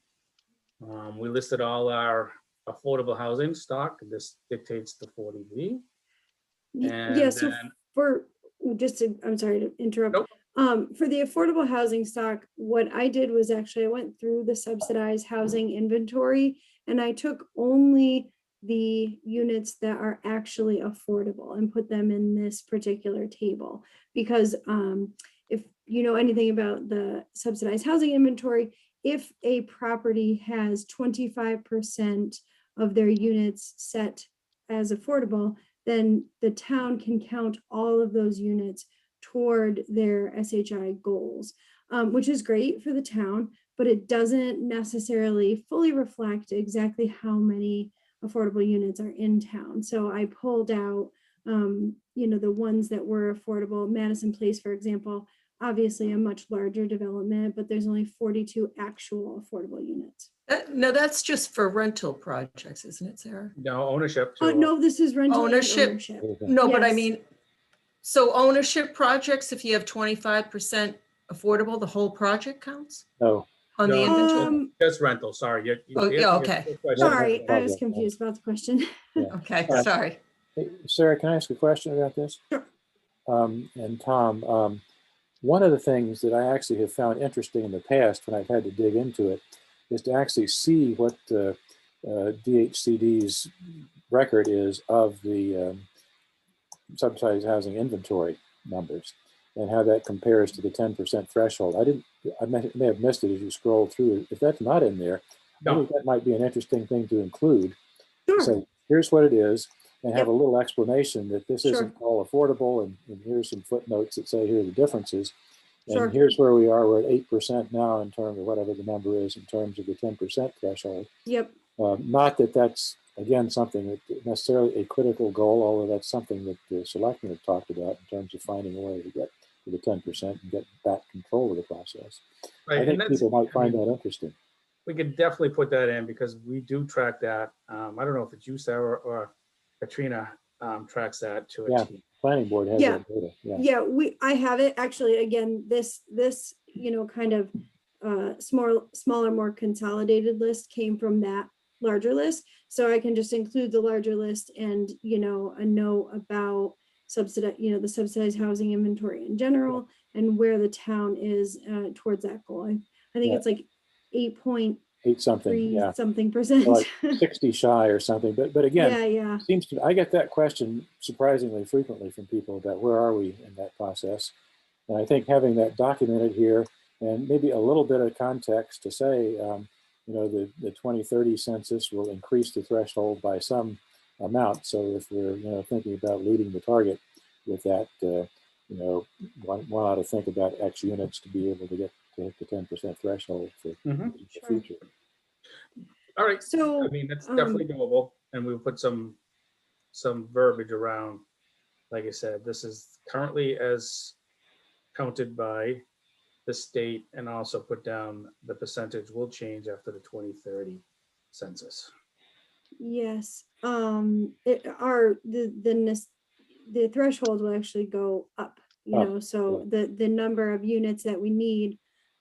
We listed all our affordable housing stock. This dictates the 40B. Yeah, so I'm sorry to interrupt. Nope. For the affordable housing stock, what I did was actually I went through the subsidized housing inventory and I took only the units that are actually affordable and put them in this particular table. Because if you know anything about the subsidized housing inventory, if a property has 25% of their units set as affordable, then the town can count all of those units toward their SHI goals, which is great for the town, but it doesn't necessarily fully reflect exactly how many affordable units are in town. So I pulled out, the ones that were affordable. Madison Place, for example, obviously a much larger development, but there's only 42 actual affordable units. No, that's just for rental projects, isn't it, Sarah? No, ownership. Oh, too. no, this is rental and Ownership. ownership. No, but I Yes. mean, so ownership projects, if you have 25% affordable, the whole project counts No, on the No, inventory? Just rental, sorry. Oh, yeah, okay. Sorry, I was Okay. confused about the question. Okay, All right. sorry. Hey, Sarah, can I ask a question about this? Sure. And Tom, one of the things that I actually have found interesting in the past when I've had to dig into it is to actually see what DHCD's record is of the subsidized housing inventory numbers and how that compares to the 10% threshold. I may have missed it as you scroll through it. If that's not in there, I No, think that might be an interesting thing to include. Sure. So here's what it is, and have Yep. a little explanation that this Sure. isn't all affordable, and here's some footnotes that say here are the differences. Sure. And here's where we are. We're at 8% now in terms of whatever the number is in terms of the 10% threshold. Yep. Not that that's, again, something that necessarily a critical goal, although that's something that the selectmen have talked about in terms of finding a way to get to the 10% and get back control of the process. right. I And think that's, people might I find mean, that interesting. we could definitely put that in because we do track that. I don't know if it's you, Sarah, or Katrina tracks that to a Yeah. T. Planning board has Yeah. that data. Yeah. Yeah, I have it actually. Again, this kind of smaller, more consolidated list came from that larger list. So I can just include the larger list and a note about the subsidized housing inventory in general and where the town is towards that goal. I think Yeah. it's like 8.3 8 something. Yeah. something percent. So like 60 shy or something. But again, yeah. seems to, I get that question surprisingly frequently from people about where are we in that process. And I think having that documented here and maybe a little bit of context to say, the 2030 census will increase the threshold by some amount. So if we're, thinking about leading the target with that, one ought to think about X units to be able to hit the 10% threshold for the future. All right. So I mean, that's definitely doable. And we'll put some verbiage around, like I said, this is currently as counted by the state, and also put down the percentage will change after the 2030 census. Yes, the threshold will actually go up, so the number of units that we need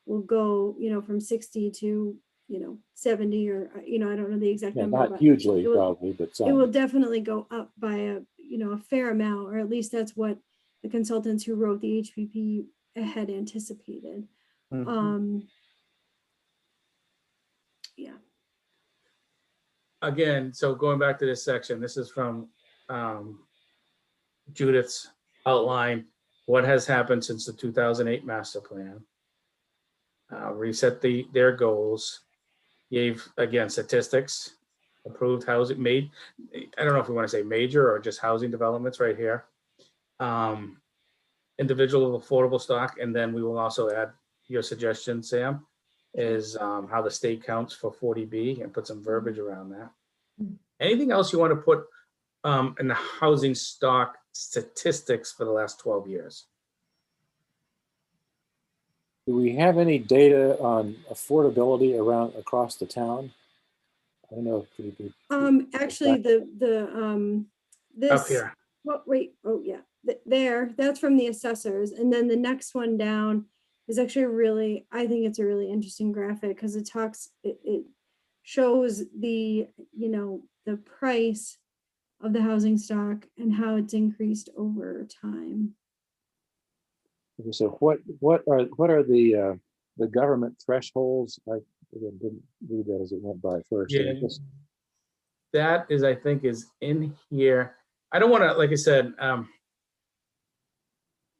will go, from 60 to, 70 or, I don't know the exact Yeah, number. not But hugely it will- probably, but it will some. definitely go up by a fair amount, or at least that's what the consultants who wrote the HPP had anticipated. Yeah. Again, so going back to this section, this is from Judith's outline, what has happened since the 2008 master plan. Reset their goals, gave, again, statistics, approved housing, I don't know if we want to say major or just housing developments right here. Individual affordable stock, and then we will also add your suggestion, Sam, is how the state counts for 40B and put some verbiage around that. Anything else you want to put in the housing stock statistics for the last 12 years? Do we have any data on affordability across the town? I don't know if Actually, this. Up here. Well, wait, oh yeah, that's from the assessors. And then the next one down is actually I think it's a really interesting graphic because it shows the price of the housing stock and how it's increased over time. So what are the government thresholds? I didn't read that as it went by first. Yeah. that is, I think, is in here. I don't want to, like I said, a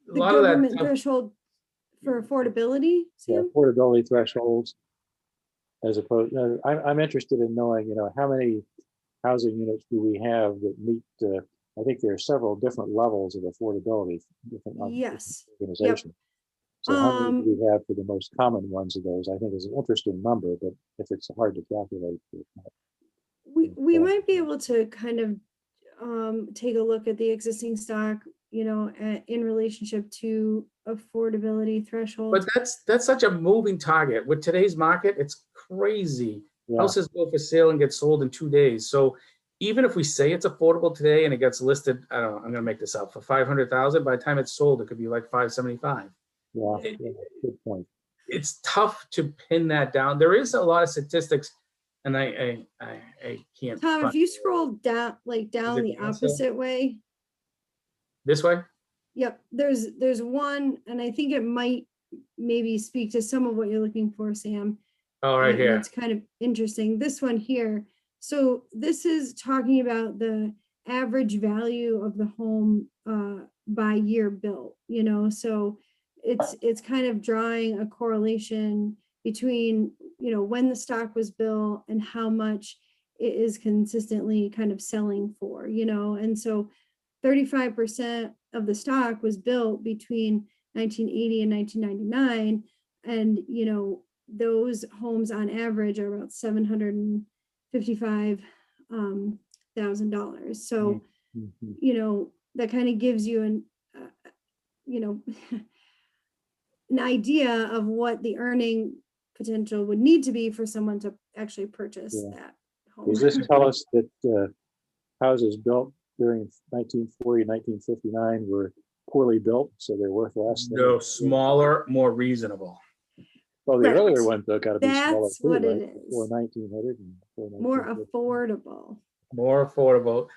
The lot of that government stuff, threshold for affordability, Yeah, Sam? affordability thresholds as opposed, I'm interested in knowing, how many housing units do we have that meet, I think there are several different levels of affordability, different Yes. organizations. So how many do Um, we have for the most common ones of those? I think is an interesting number, but if it's hard to calculate. It's not- we Yeah. might be able to kind of take a look at the existing stock, in relationship to affordability but threshold. that's such a moving target. With today's market, it's crazy. Yeah, Houses go for sale and get sold in 2 days. So even if we say it's affordable today and it gets listed, I don't know, I'm gonna make this up, for 500,000, by the time it's sold, it could be like 575. yeah, Yeah. yeah, good point. It's tough to pin that down. There is a lot of statistics, and I can't Tom, if find you scroll down, Is down it the also opposite way, this way. yep, there's one, and I think it might maybe speak to some of what you're looking for, Sam. Oh, right And here. it's kind of interesting. This one here. So this is talking about the average value of the home by year built, so it's kind of drawing a correlation between, when the stock was built and how much it is consistently kind of selling for, and so 35% of the stock was built between 1980 and 1999. And, those homes on average are about $755,000. So, Mhm. that kind of gives you you know, an idea of what the earning potential would need to be for someone to actually purchase Yeah. that Does home. this tell us that houses built during 1940, 1959 were poorly built, so they're worth less? than- No, smaller, more reasonable. Well, the earlier Correct. ones though got to be smaller That's too, what right? it Before is. 1900 and before More 1950. affordable. More affordable.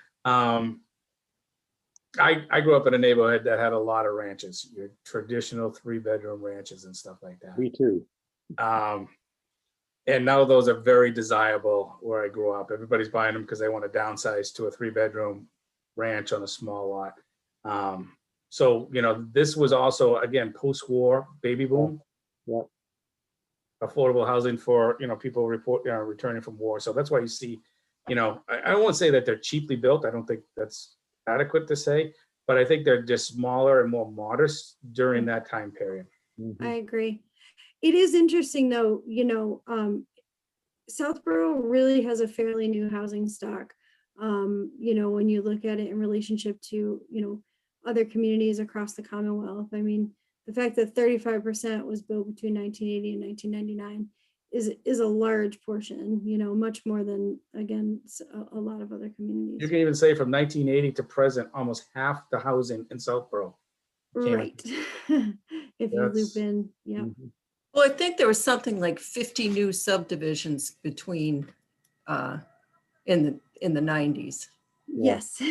I grew up in a neighborhood that had a lot of ranches, your traditional 3-bedroom ranches and stuff like that. Me too. And now those are very desirable where I grew up. Everybody's buying them because they want to downsize to a 3-bedroom ranch on a small lot. So, this was also, again, post-war baby boom. Yeah. Affordable housing for, people returning from war. So that's why you see, I won't say that they're cheaply built. I don't think that's adequate to say, but I think they're just smaller and more modest during that time period. Mhm. I agree. It is interesting though, Southborough really has a fairly new housing stock. When you look at it in relationship to, other communities across the Commonwealth. I mean, the fact that 35% was built between 1980 and 1999 is a large portion, much more than, again, a lot of other You communities. can even say from 1980 to present, almost half the housing in Southborough. Right. If you loop That's- in, yeah. Mhm. Well, I think there was something like 50 new subdivisions between, in the 90s. Yeah. Yes.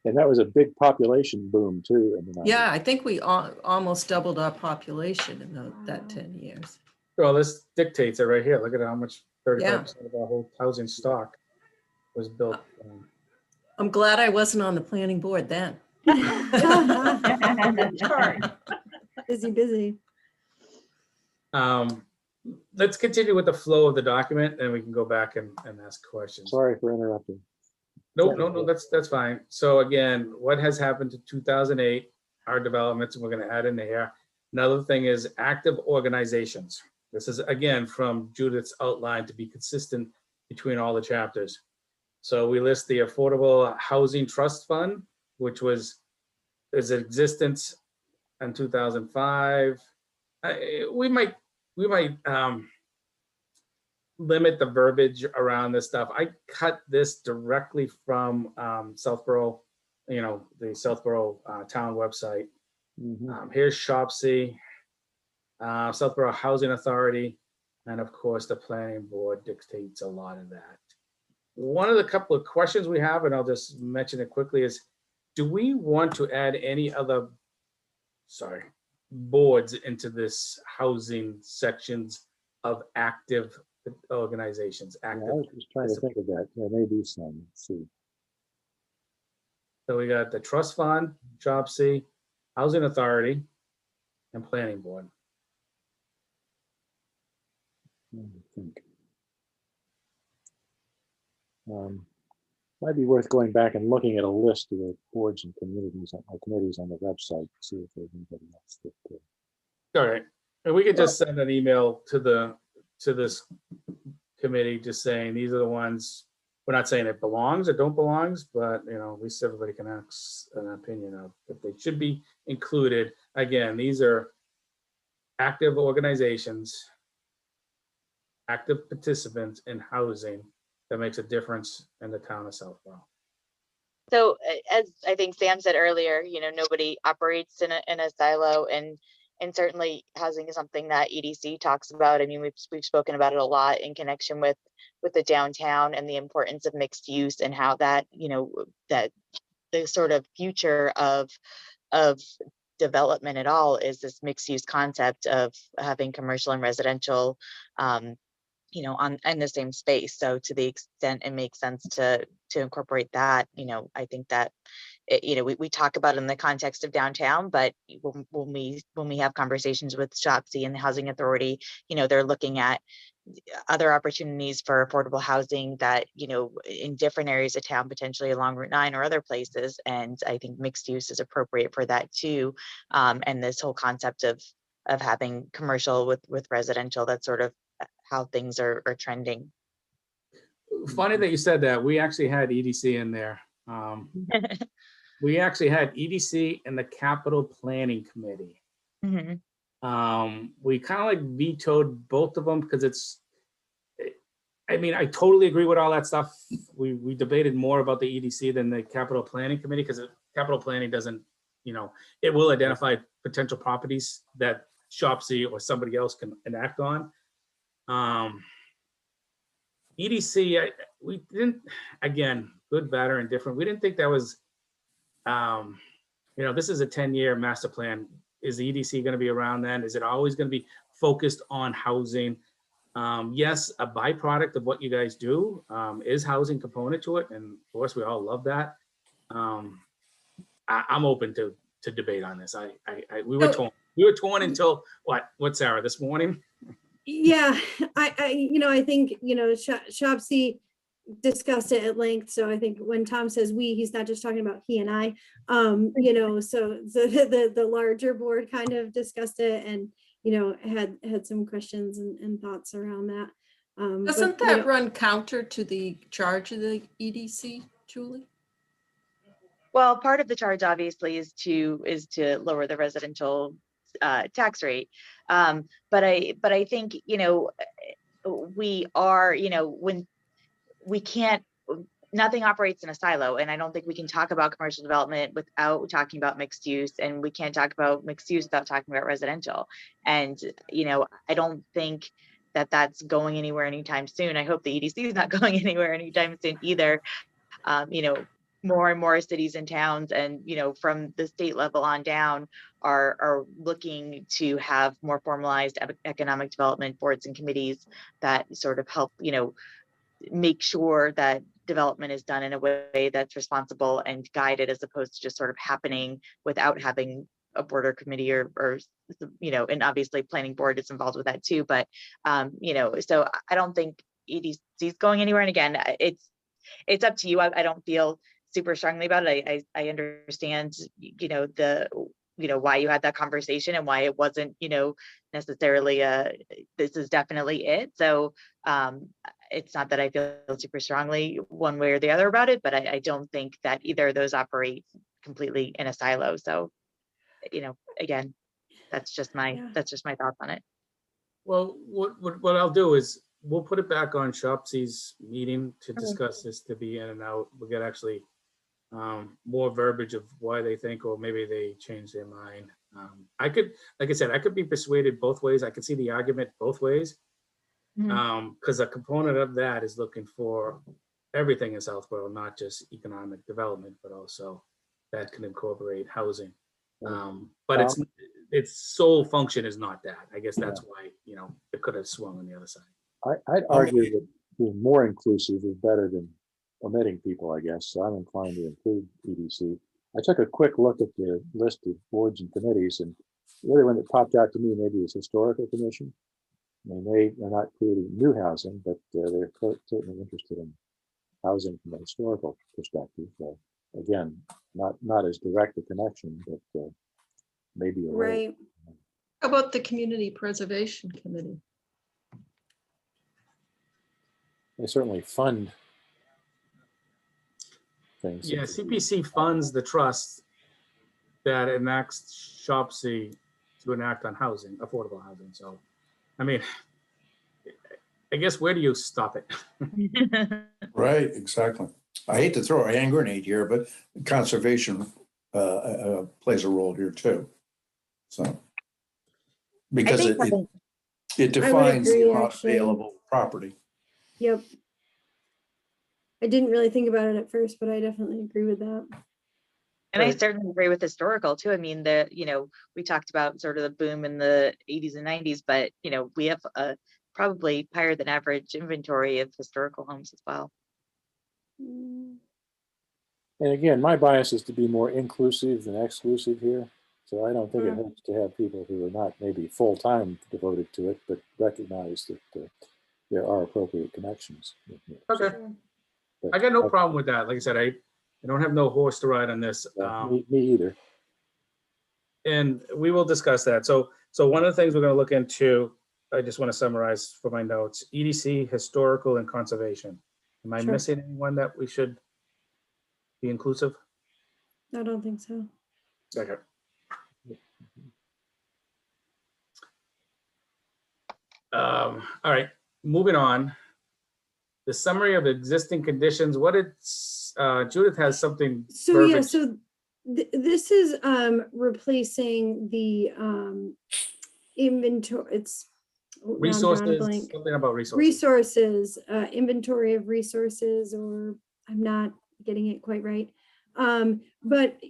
And that was a big population boom too in the 90s. Yeah, I think we almost doubled our population in that 10 years. Well, this dictates it right here. Look at how much 35% of our whole housing stock was built. I'm glad I wasn't on the planning board then. Busy. Let's continue with the flow of the document and we can go back and ask questions. Sorry for interrupting. No, that's fine. So again, what has happened to 2008, our developments, and we're going to add in here. Another thing is active organizations. This is again from Judith's outline to be consistent between all the chapters. So we list the Affordable Housing Trust Fund, which is in existence in 2005. We might limit the verbiage around this stuff. I cut this directly from Southborough, the Southborough town website. Mhm. Here's Shopsy, Southborough Housing Authority, and of course the planning board dictates a lot of that. One of the couple of questions we have, and I'll just mention it quickly, is do we want to add any other, boards into this housing sections of active organizations, Yeah, I active. was just trying to think of that. There may be some. Let's see. So we got the trust fund, JobSee, Housing Authority, and Planning Board. Let me think. Might be worth going back and looking at a list of the boards and committees on the website, see if there's anybody else that. All right, and we could just send an email to this committee, just saying these are the ones. We're not saying it belongs or don't belongs, but at least everybody can ask an opinion of if they should be included. Again, these are active organizations, active participants in housing that makes a difference in the town of Southborough. So as I think Sam said earlier, nobody operates in a silo, and certainly housing is something that EDC talks about. I mean, we've spoken about it a lot in connection with the downtown and the importance of mixed use, and how that, that the sort of future of development at all is this mixed use concept of having commercial and residential in the same space. So to the extent it makes sense to incorporate that, I think that we talk about it in the context of downtown, but when we have conversations with SHOPC and the Housing Authority, they're looking at other opportunities for affordable housing that, in different areas of town, potentially along Route 9 or other places. And I think mixed use is appropriate for that too. And this whole concept of having commercial with residential, that's sort of how things are trending. Funny that you said that. We actually had EDC in there. We actually had EDC and the Capital Planning Committee. Mm-hmm. We kind of like vetoed both of them because I mean, I totally agree with all that stuff. We debated more about the EDC than the Capital Planning Committee, because capital planning doesn't, it will identify potential properties that SHOPC or somebody else can enact on. EDC, we didn't, again, good, bad, or indifferent. We didn't think that was, this is a 10-year master plan. Is the EDC going to be around then? Is it always going to be focused on housing? Yes, a byproduct of what you guys do is housing component to it. And of course, we all love that. I'm open to debate on this. We were torn. We were torn until what, Sarah, this morning? Yeah, I think, SHOPC discussed it at length. So I think when Tom says we, he's not just talking about he and I, so the larger board kind of discussed it and, had some questions and thoughts around that. Doesn't that run counter to the charge of the EDC, Julie? Well, part of the charge obviously is to lower the residential tax rate. But I think, we are, when we can't, nothing operates in a silo, and I don't think we can talk about commercial development without talking about mixed use, and we can't talk about mixed use without talking about residential. And, I don't think that that's going anywhere anytime soon. I hope the EDC is not going anywhere anytime soon either. More and more cities and towns, and from the state level on down, are looking to have more formalized economic development boards and committees that sort of help make sure that development is done in a way that's responsible and guided, as opposed to just sort of happening without having a board or committee or and obviously planning board is involved with that too. But so I don't think EDC is going anywhere. And again, it's up to you. I don't feel super strongly about it. I understand, why you had that conversation and why it wasn't, necessarily this is definitely it. So it's not that I feel super strongly one way or the other about it, but I don't think that either of those operate completely in a silo. So, again, that's just my thoughts on it. Well, what I'll do is we'll put it back on SHOPC's meeting to discuss this, to be in and out. We'll get actually more verbiage of why they think, or maybe they change their mind. Like I said, I could be persuaded both ways. I could see the argument both ways. Because a component of that is looking for everything in Southborough, not just economic development, but also that can incorporate housing. But its sole function is not that. I guess that's why, it could have swung on the other side. I'd argue that being more inclusive is better than omitting people, I guess. So I'm inclined to include EDC. I took a quick look at the list of boards and committees, and the other one that popped out to me maybe is Historical Commission. I mean, they are not creating new housing, but they're certainly interested in housing from a historical perspective. Again, not as direct a connection, but maybe a role. Right. How about the Community Preservation Committee? They certainly fund things. Yeah, CPC funds the trust that enacts SHOPC to enact on housing, affordable housing. So, I mean, I guess where do you stop it? Right, exactly. I hate to throw a hand grenade here, but conservation plays a role here too. So, because think it defines the agree, amount actually. available property. Yep. I didn't really think about it at first, but I definitely agree with that. And I Right. certainly agree with historical too. I mean, we talked about sort of the boom in the 80s and 90s, but we have a probably higher than average inventory of historical homes as well. Mm, And again, my bias is to be more inclusive than exclusive here. So I don't think it hurts to have people who are not maybe full-time devoted to it, but recognize that there are appropriate connections. Okay, sure. I got no problem with that. Like I said, I don't have no horse to ride on this. Me either. And we will discuss that. So one of the things we're going to look into, I just want to summarize for my notes: EDC, historical, and conservation. Am I Sure. missing anyone that we should be inclusive? I don't think so. Okay. All right, moving on. The summary of existing conditions. What it's Judith has something. So yeah, verbiage. so this is replacing the inventory. It's now I'm drawing a Resources, blank. something about resources. Resources, inventory of resources, or I'm not getting it quite right. But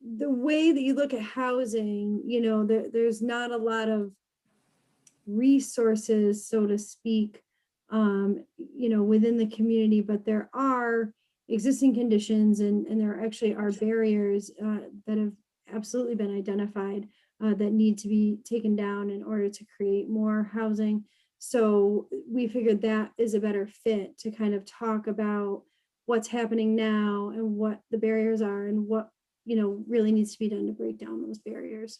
the way that you look at housing, there's not a lot of resources, so to speak, within the community, but there are existing conditions and there actually are barriers that have absolutely been identified that need to be taken down in order to create more housing. So we figured that is a better fit to kind of talk about what's happening now and what the barriers are and what really needs to be done to break down those barriers.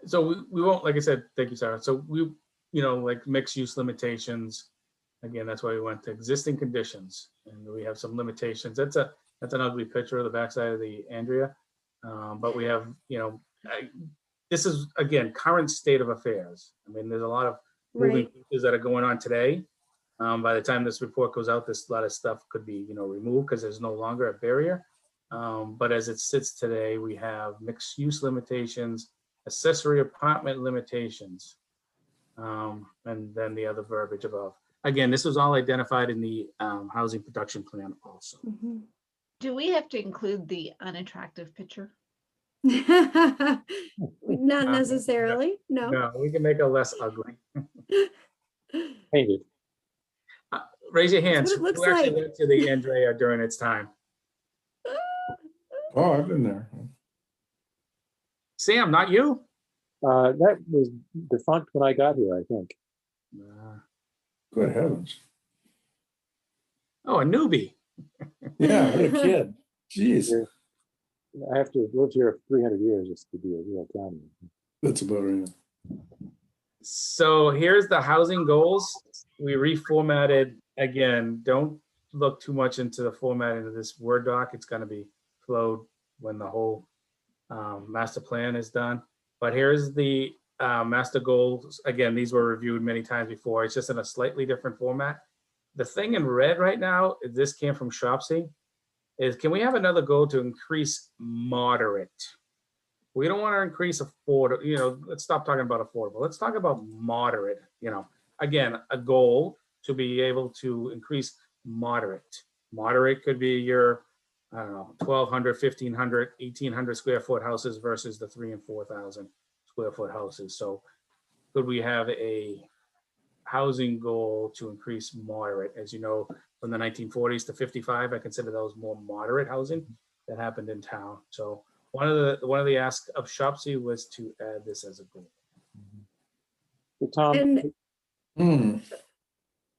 So we won't, like I said, thank you, Sarah. So we, like mixed use limitations. Again, that's why we went to existing conditions, and we have some limitations. That's an ugly picture of the backside of the Andrea, but we have, this is again current state of affairs. I mean, there's a lot of moving pieces that are going on today. By the time this report goes out, a lot of stuff could be, removed because there's no longer a barrier. But as it sits today, we have mixed use limitations, accessory apartment limitations, and then the other verbiage above. Again, this was all identified in the housing production plan also. Mm-hmm. Do we have to include the unattractive picture? Not necessarily, no. No, we can make it less ugly. Painted. Raise your hands. That's what it looks Who actually like. went to the Andrea during its time? Oh, I've been there. Sam, not you? That was defunct when I got here, I think. Good heavens. Oh, a newbie. Yeah, what a kid. Jeez, I have to have lived here for 300 years just to be a real county. that's about it. So here's the housing goals. We reformatted again. Don't look too much into the formatting of this Word doc. It's going to be flowed when the whole master plan is done. But here's the master goals. Again, these were reviewed many times before. It's just in a slightly different format. The thing in red right now, this came from SHOPC, is can we have another goal to increase moderate? We don't want to increase affordable, let's stop talking about affordable. Let's talk about moderate, again, a goal to be able to increase moderate. Moderate could be your, 1,200, 1,500, 1,800 square foot houses versus the 3,000 and 4,000 square foot houses. So could we have a housing goal to increase moderate? As you know, from the 1940s to 55, I consider those more moderate housing that happened in town. So one of the asks of Shopsy was to add this as a goal. So Tom, And Hmm.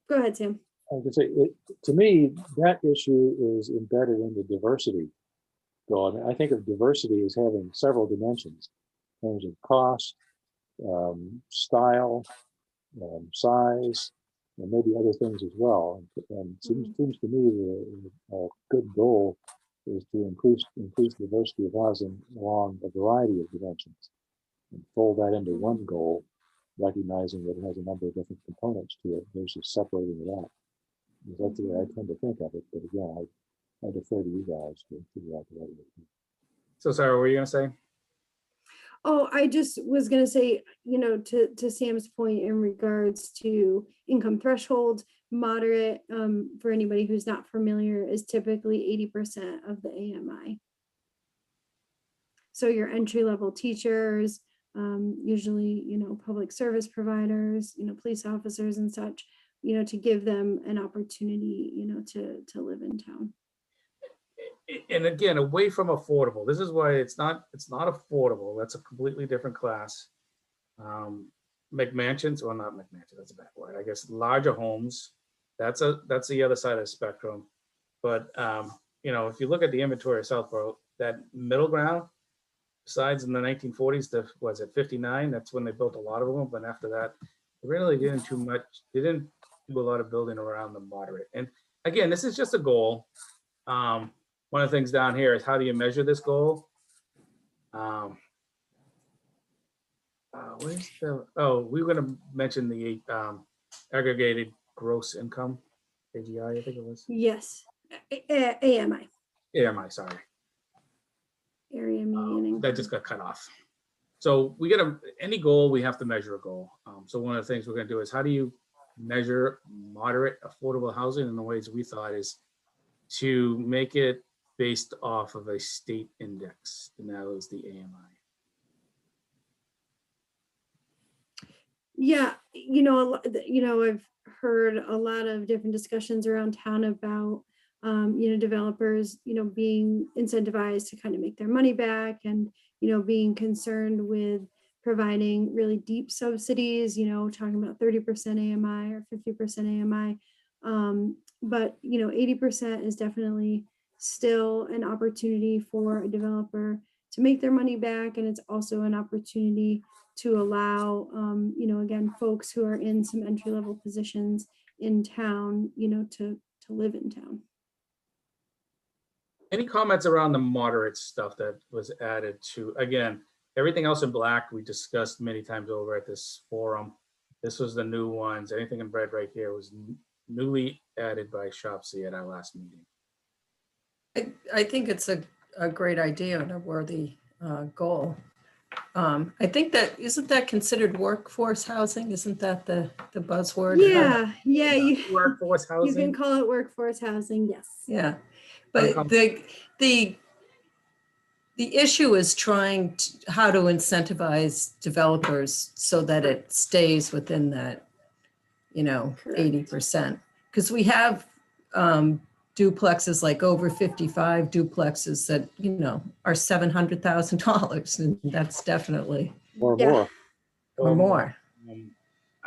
go ahead, Sam. I would say, to me, that issue is embedded in the diversity goal. I mean, I think of diversity as having several dimensions in terms of cost, style, size, and maybe other things as well. And it seems to me a good goal is to increase diversity of housing along a variety of dimensions and fold that into one goal, recognizing that it has a number of different components to it versus separating it out. That's the way I tend to think of it. But again, I defer to you guys to figure out the right way. So Sarah, what were you gonna say? Oh, I just was gonna say, to Sam's point in regards to income thresholds, moderate, for anybody who's not familiar, is typically 80% of the AMI. So your entry-level teachers, usually, public service providers, police officers and such, to give them an opportunity, to live in town. And again, away from affordable. This is why it's not affordable. That's a completely different class. McMansions, well, not McMansions, that's a bad word. I guess larger homes, that's the other side of the spectrum. But if you look at the inventory of Southborough, that middle ground, besides in the 1940s, was it 59? That's when they built a lot of them. But after that, they really didn't too much. They didn't do a lot of building around the moderate. And again, this is just a goal. One of the things down here is how do you measure this goal? Where's the, we were going to mention the aggregated gross income, AGI, I think it was. Yes, AMI, AMI, sorry. area median income. That just got cut off. So we got any goal, we have to measure a goal. So one of the things we're going to do is how do you measure moderate affordable housing? And the ways we thought is to make it based off of a state index, and that was the AMI. Yeah, I've heard a lot of different discussions around town about, developers, being incentivized to kind of make their money back and, being concerned with providing really deep subsidies, talking about 30% AMI or 50% AMI. But, 80% is definitely still an opportunity for a developer to make their money back. And it's also an opportunity to allow, again, folks who are in some entry-level positions in town, to live in town. Any comments around the moderate stuff that was added to, again, everything else in black we discussed many times over at this forum. This was the new ones. Anything in red right here was newly added by Shopsy at our last meeting. I think it's a great idea and a worthy goal. I think that, isn't that considered workforce housing? Isn't that the buzzword? Yeah. Workforce housing. You can call it workforce housing, yes. Yeah, but the issue is how to incentivize developers so that it stays within that, 80%. Because we have duplexes like over 55 duplexes that, are $700,000, and that's definitely Or Yeah. more. or more.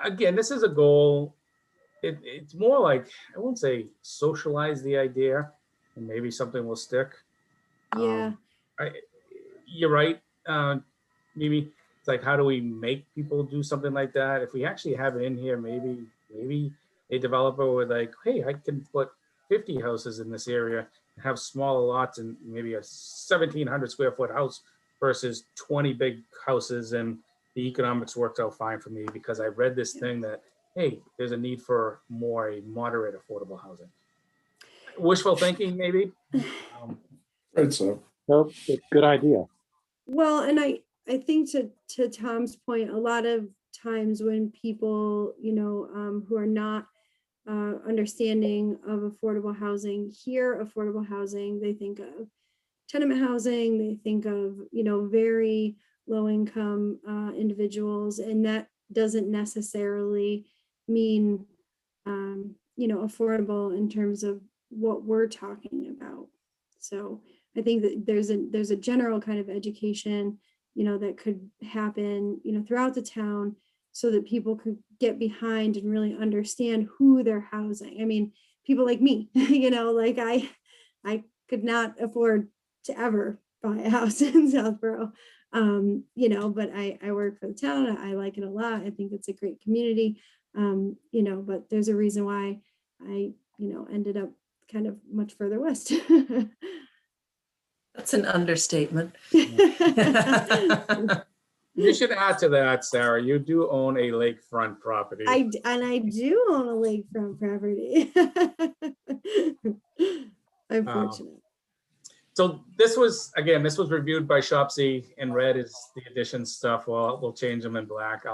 Again, this is a goal. It's more like, I won't say socialize the idea, and maybe something will stick. Yeah. You're right, Mimi. It's like, how do we make people do something like that? If we actually have it in here, maybe a developer would like, hey, I can put 50 houses in this area and have smaller lots and maybe a 1,700 square foot house versus 20 big houses, and the economics worked out fine for me because I read this thing that, hey, there's a need for more moderate affordable housing. Wishful thinking, maybe. Right, so. No, good idea. Well, and I think to Tom's point, a lot of times when people, who are not understanding of affordable housing, hear affordable housing, they think of tenement housing, they think of, very low income individuals, and that doesn't necessarily mean, affordable in terms of what we're talking about. So I think that there's a general kind of education, that could happen, throughout the town so that people could get behind and really understand who they're housing. I mean, people like me, like I could not afford to ever buy a house in Southborough. But I work for the town. I like it a lot. I think it's a great community. But there's a reason why I, ended up kind of much further west. That's an understatement. You should add to that, Sarah. You do own a lakefront property. I do own a lakefront property. I'm fortunate. So this was reviewed by Shopsy. In red is the addition stuff. We'll change them in black.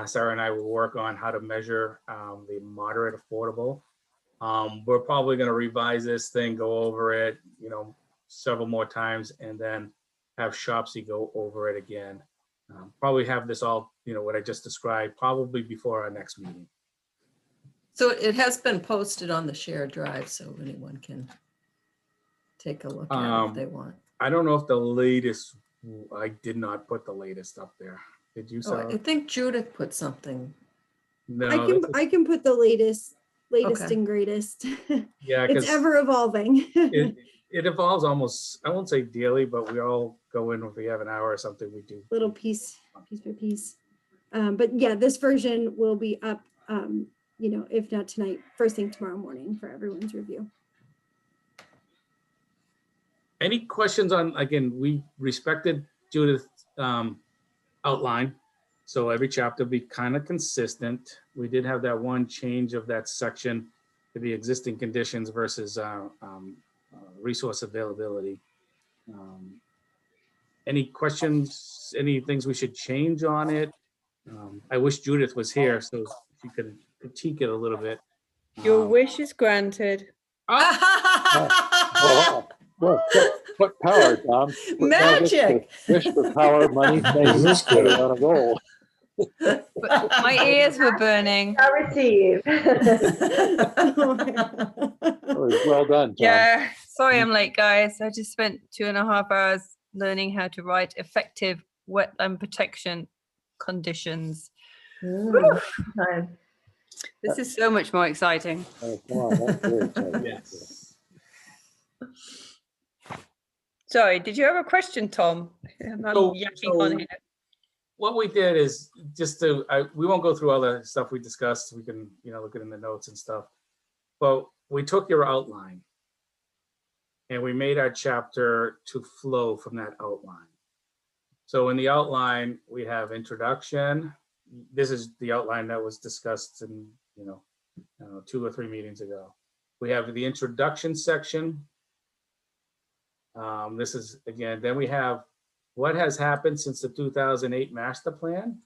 Sarah and I will work on how to measure the moderate affordable. We're probably going to revise this thing, go over it, several more times, and then have Shopsy go over it again. Probably have this all, what I just described, probably before our next meeting. So it has been posted on the shared drive, so anyone can take a look at it if they want. I don't know if the latest, I did not put the latest up there. Did you, Sarah? I think Judith put something. No, I can put the latest Okay. and greatest. Yeah, It's ever evolving. it evolves almost, I won't say daily, but we all go in, if we have an hour or something, we do. Little piece by piece. But yeah, this version will be up, if not tonight, first thing tomorrow morning for everyone's review. Any questions on, again, we respected Judith's outline. So every chapter will be kind of consistent. We did have that one change of that section to the existing conditions versus resource availability. Any questions, any things we should change on it? I wish Judith was here so she could critique it a little bit. Your wish is granted. Well, put power, Tom. Put Magic. Wish for power, money, fame, This is good. on a goal. My ears were burning. Shall receive. Well done, Tom. Yeah, sorry I'm late, guys. I just spent 2.5 hours learning how to write effective wetland protection conditions. Time. This is so much more exciting. Oh, come on, that's very exciting. Yes. Sorry, did you have a question, Tom? I'm not yapping on here. What we did is just to, we won't go through all the stuff we discussed. We can, look at it in the notes and stuff. But we took your outline and we made our chapter to flow from that outline. So in the outline, we have introduction. This is the outline that was discussed in, 2 or 3 meetings ago. We have the introduction section. This is, again, then we have what has happened since the 2008 master plan.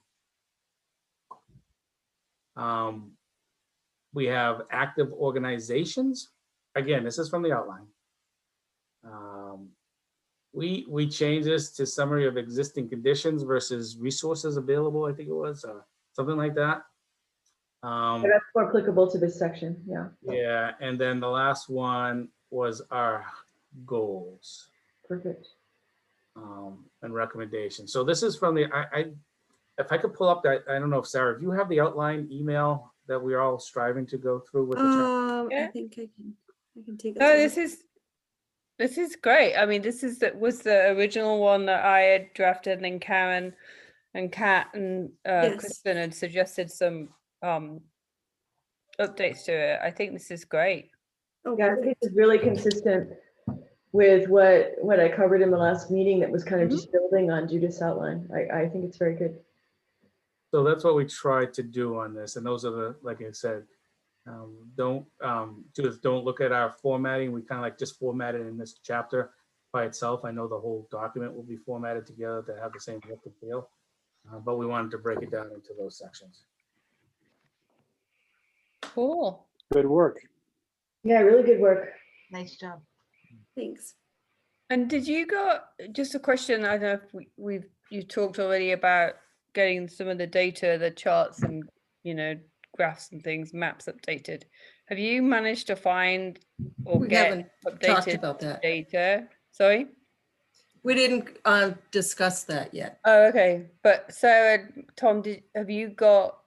We have active organizations. Again, this is from the outline. We changed this to summary of existing conditions versus resources available, I think it was, something like that. That's more applicable to this section, yeah. Yeah, and then the last one was our goals. Perfect. And recommendations. So this is from the, if I could pull up that, I don't know if Sarah, if you have the outline email that we're all striving to go through with the chapter. I think I can take it. No, this is great. I mean, was the original one that I had drafted, and then Karen and Kat and Yes. Kristen had suggested some updates to it. I think this is great. Yeah, I think this is really consistent with what I covered in the last meeting that was kind of just building on Judith's outline. I think it's very good. So that's what we tried to do on this. And those are the, like I said, don't look at our formatting. We kind of like just formatted in this chapter by itself. I know the whole document will be formatted together to have the same look and feel, but we wanted to break it down into those sections. Cool. Good work. Yeah, really good work. Nice job. Thanks. And did you go, just a question, I don't know if you talked already about getting some of the data, the charts and, graphs and things, maps updated. Have you managed to find or We get haven't talked updated about that. data? Sorry? We didn't discuss that yet. Oh, okay. But Sarah, Tom, have you got?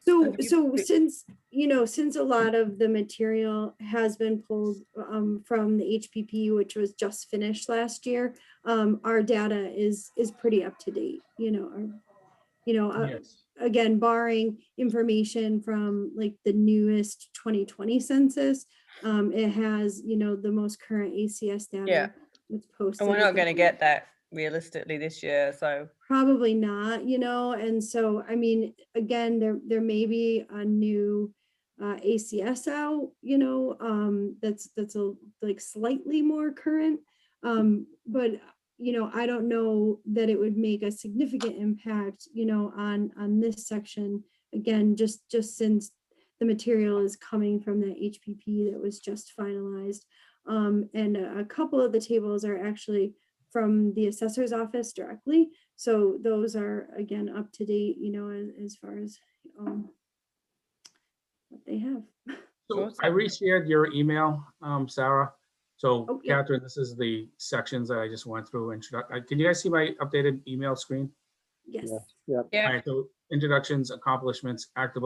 So, Have you so pre- since, since a lot of the material has been pulled from the HPP, which was just finished last year, our data is pretty up to date, Yes. again, barring information from like the newest 2020 census, it has, the most current ACS data. Yeah. That's posted. And we're not at the going to get that realistically this year, so. Probably not, and so, I mean, again, there may be a new ACS out, that's like slightly more current. But, I don't know that it would make a significant impact, on this section. Again, just since the material is coming from the HPP that was just finalized. And a couple of the tables are actually from the assessor's office directly. So those are, again, up to date, as far as what they have. So I reshared your email, Sarah. So Oh, yeah. Catherine, this is the sections that I just went through. Can you guys see my updated email screen? Yes. Yeah. Yeah. All right, so introductions, accomplishments, active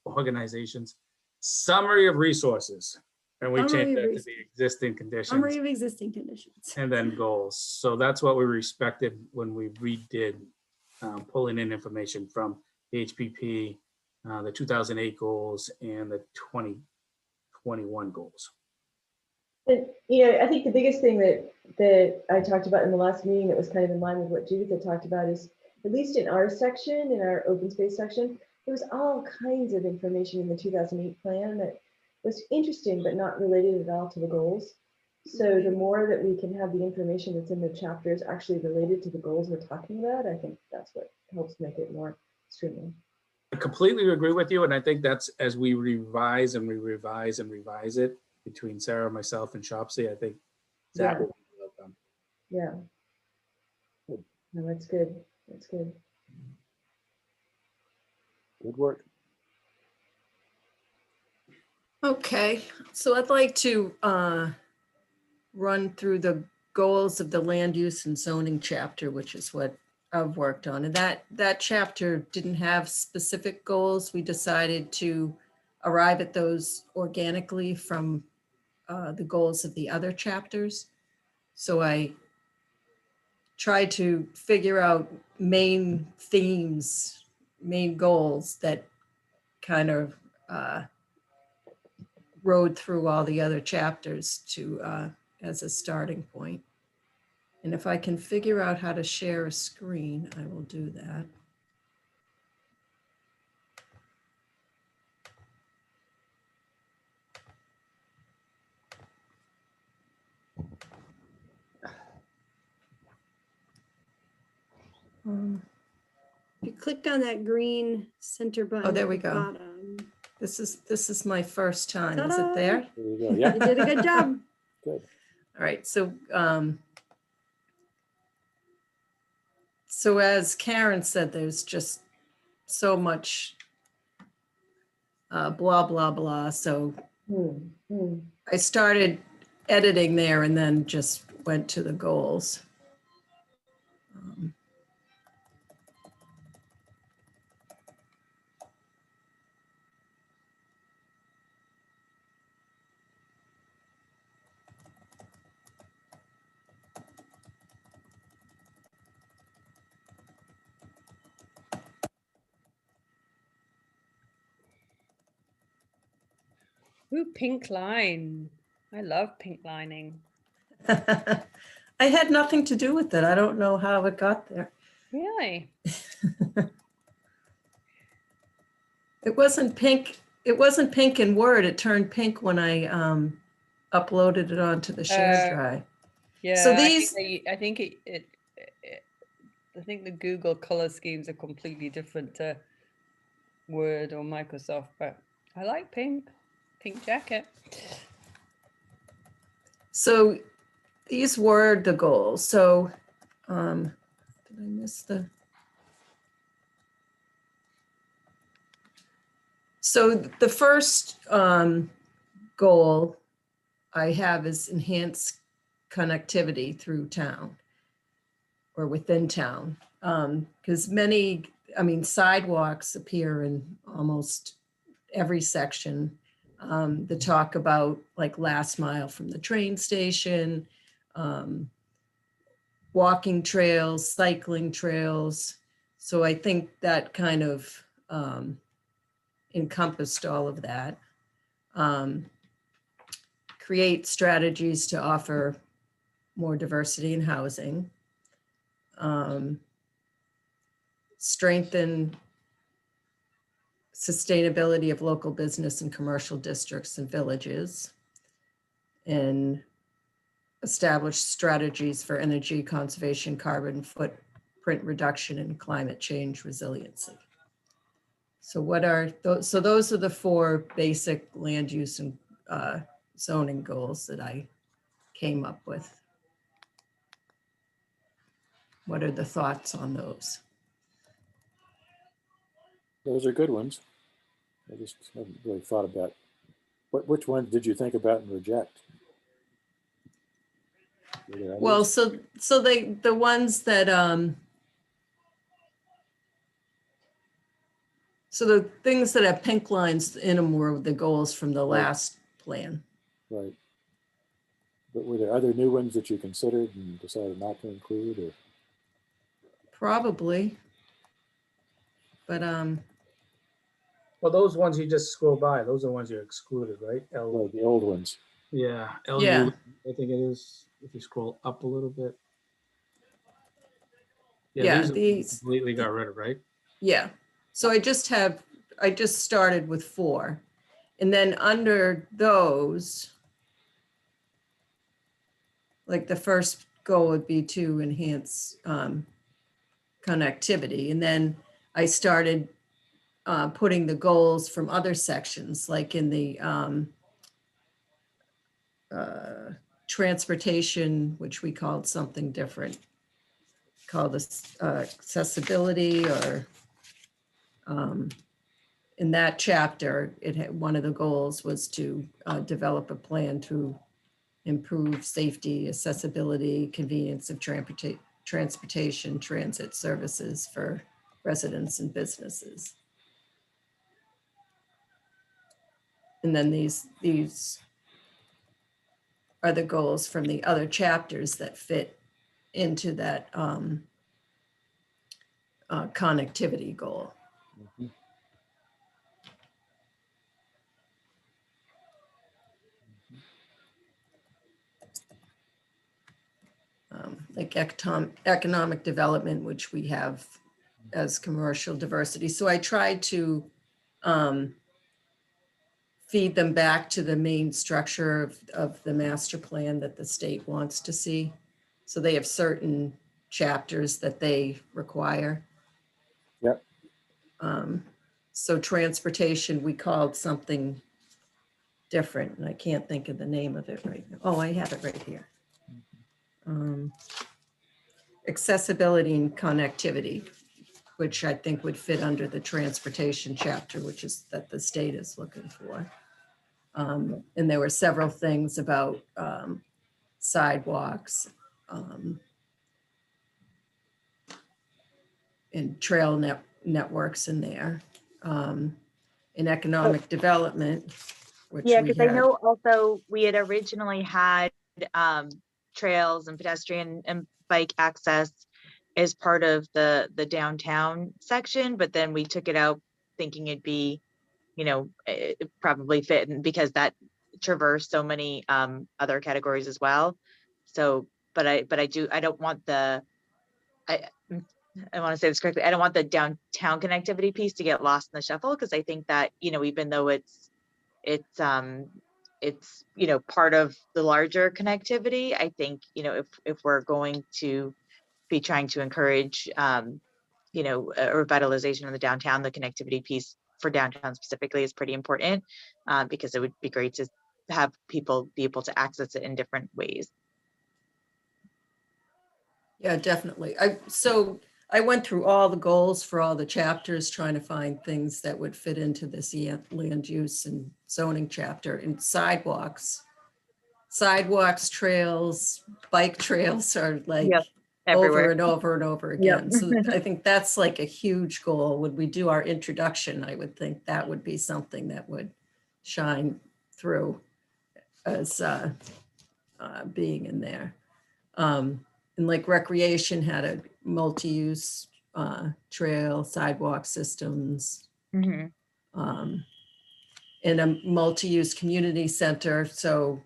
organizations, summary of resources. And we Summary changed of that to the existing conditions. Summary of existing conditions. And then goals. So that's what we respected when we redid pulling in information from the HPP, the 2008 goals and the 2021 goals. And, I think the biggest thing that I talked about in the last meeting that was kind of in line with what Judith had talked about is, at least in our section, in our open space section, there was all kinds of information in the 2008 plan that was interesting, but not related at all to the goals. So the more that we can have the information that's in the chapters actually related to the goals we're talking about, I think that's what helps make it more streamlined. I completely agree with you. And I think that's as we revise and we revise and revise it between Sarah, myself, and Shopsy, I think that will be well done. Yeah. No, that's good. That's good. Good work. Okay, so I'd like to run through the goals of the land use and zoning chapter, which is what I've worked on. And that chapter didn't have specific goals. We decided to arrive at those organically from the goals of the other chapters. So I tried to figure out main themes, main goals that kind of rode through all the other chapters to as a starting point. And if I can figure out how to share a screen, I will do that. If you clicked on that green center button. there we at the go. bottom, This is my first time. Is Ta-da! it there? There you go. Yeah, You did a good job. good. All right, so as Karen said, there's just so much blah, blah, blah. So I started editing there and then just went to the goals. Ooh, pink line. I love pink lining. I had nothing to do with it. I don't know how it got there. Really? It wasn't pink. It wasn't pink in Word. It turned pink when I uploaded it onto the shared drive. Yeah. So these, I think I think the Google color schemes are completely different to Word or Microsoft, but I like pink jacket. so these were the goals. So did I miss the? So the first goal I have is enhance connectivity through town or within town. Because sidewalks appear in almost every section. The talk about like last mile from the train station, walking trails, cycling trails. So I think that kind of encompassed all of that. Create strategies to offer more diversity in housing. Strengthen sustainability of local business and commercial districts and villages. And establish strategies for energy conservation, carbon footprint reduction, and climate change resiliency. So those are the 4 basic land use and zoning goals that I came up with. What are the thoughts on those? Those are good ones. I just haven't really thought about which ones did you think about and reject? Well, so the ones that so the things that have pink lines in them were the goals from the last plan. Right. But were there other new ones that you considered and decided not to include, or? Probably. But Well, those ones you just scroll by, those are the ones you excluded, right? Well, the old ones. Yeah, Yeah. I think it is, if you scroll up a little bit. Yeah, these completely got rid of, right? Yeah. So I just started with 4. And then under those, like the first goal would be to enhance connectivity. And then I started putting the goals from other sections, like in the transportation, which we called something different, called this accessibility, or in that chapter, one of the goals was to develop a plan to improve safety, accessibility, convenience of transportation, transit services for residents and businesses. And then these are the goals from the other chapters that fit into that connectivity goal. Mm-hmm. Like economic development, which we have as commercial diversity. So I tried to feed them back to the main structure of the master plan that the state wants to see. So they have certain chapters that they require. Yep. So transportation, we called something different, and I can't think of the name of it right now. Oh, I have it right here. Accessibility and connectivity, which I think would fit under the transportation chapter, which is that the state is looking for. And there were several things about sidewalks and trail networks in there. In economic development, which Yeah, we because I had. know also we had originally had trails and pedestrian and bike access as part of the downtown section, but then we took it out thinking it'd be, it probably fit, and because that traversed so many other categories as well. So, but I don't want I want to say this correctly. I don't want the downtown connectivity piece to get lost in the shuffle, because I think that, even though it's part of the larger connectivity, I think, if we're going to be trying to encourage, a revitalization of the downtown, the connectivity piece for downtown specifically is pretty important, because it would be great to have people be able to access it in different ways. Yeah, definitely. So I went through all the goals for all the chapters, trying to find things that would fit into this land use and zoning chapter. And sidewalks, trails, bike trails are like Yep, over everywhere. and over and over Yep. again. So I think that's like a huge goal. When we do our introduction, I would think that would be something that would shine through as being in there. And like recreation had a multi-use trail, sidewalk systems, Mhm. and a multi-use community center. So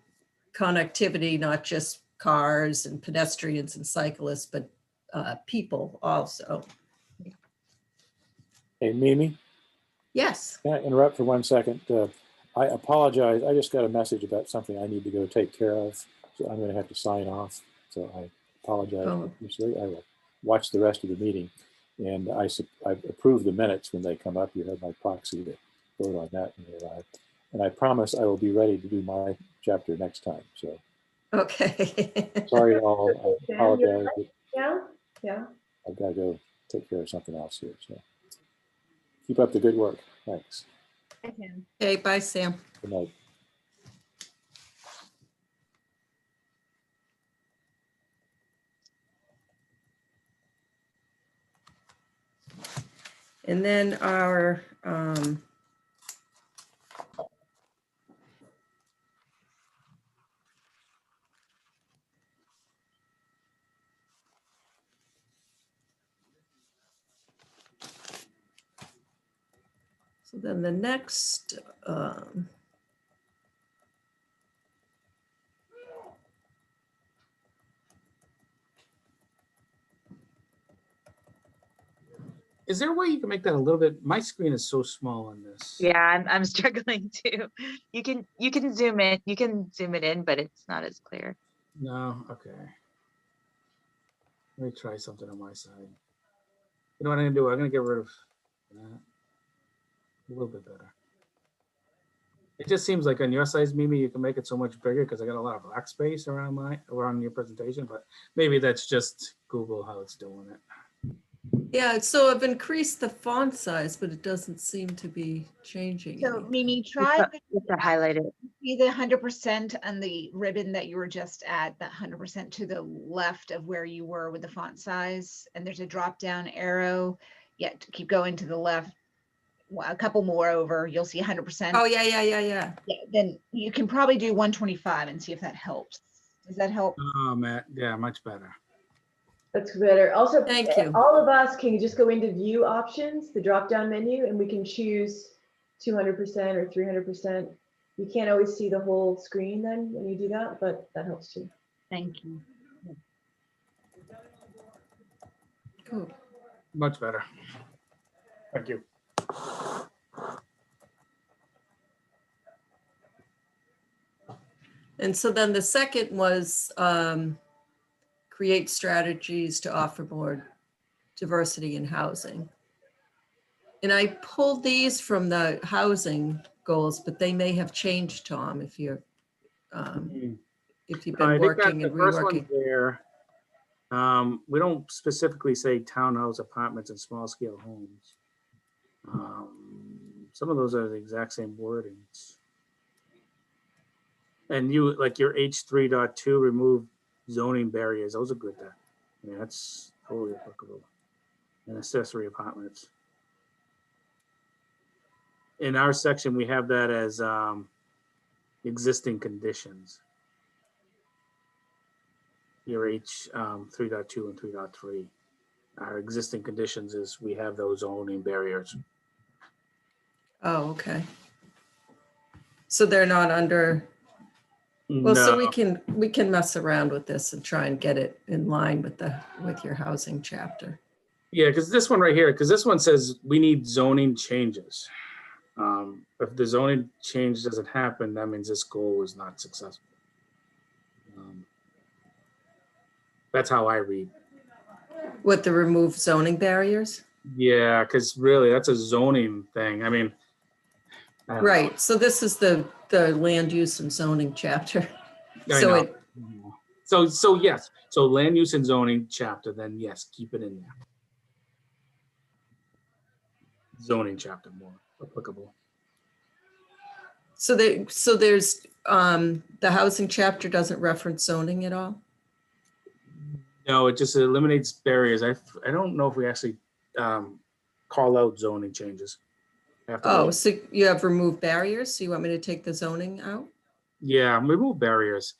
connectivity, not just cars and pedestrians and cyclists, but people also. Hey, Mimi, Yes. can I interrupt for 1 second? I apologize. I just got a message about something I need to go take care of. So I'm going to have to sign off. So I apologize Oh. profusely. I will watch the rest of the meeting. And I approve the minutes when they come up. You have my proxy to vote on that when they arrive. And I promise I will be ready to do my chapter next time. So Okay. sorry to all. I Sam, you're apologize. right. Yeah, yeah. I've got to go take care of something else here. So keep up the good work. Thanks. Okay, bye, Sam. Good night. And then our so then the next Is there a way you can make that a little bit? My screen is so small on this. Yeah, I'm struggling too. You can zoom it. You can zoom it in, but it's not as clear. No, okay. Let me try something on my side. You know what I'm gonna do? I'm gonna get rid of that. A little bit better. It just seems like on your size, Mimi, you can make it so much bigger because I got a lot of black space around your presentation, but maybe that's just Google how it's doing it. yeah, so I've increased the font size, but it doesn't seem to be changing. So anything. Mimi, You try have to highlight it. see the 100% on the ribbon that you were just at, that 100% to the left of where you were with the font size. And there's a drop down arrow. Yeah, to keep going to the left. A couple more over, you'll see 100%. Oh, yeah. Yeah, then you can probably do 125 and see if that helps. Does that help? Oh, Matt, yeah, much better. That's better. Also, Thank you. all of us can just go into view options, the drop-down menu, and we can choose 200% or 300%. You can't always see the whole screen then when you do that, but that helps too. Thank you. Cool. Much better. Thank you. And so then the second was create strategies to offer more diversity in housing. And I pulled these from the housing goals, but they may have changed, Tom, if you've been working and the first one's reworking. there. We don't specifically say townhouse apartments and small scale homes. Some of those are the exact same wordings. And you, like your H3.2, remove zoning barriers. Those are good there. I mean, that's totally applicable. And accessory apartments. In our section, we have that as existing conditions. Your H3.2 and 3.3. Our existing conditions is we have those zoning barriers. Oh, okay. So they're not under, well, so we can mess around with this and try and get it in line with your housing chapter. Yeah, because this one right here, because this one says we need zoning changes. If the zoning change doesn't happen, that means this goal is not successful. That's how I read. With the remove zoning barriers? Yeah, because really that's a zoning thing. I mean, I don't know. Right, so this is the land use and zoning chapter. I So know. So yes, so land use and zoning chapter, then yes, keep it in there. zoning chapter more applicable. So there's, the housing chapter doesn't reference zoning at all? No, it just eliminates barriers. I don't know if we actually call out zoning changes. I have to Oh, look. so you have removed barriers? So you want me to take the zoning out? Yeah, remove barriers.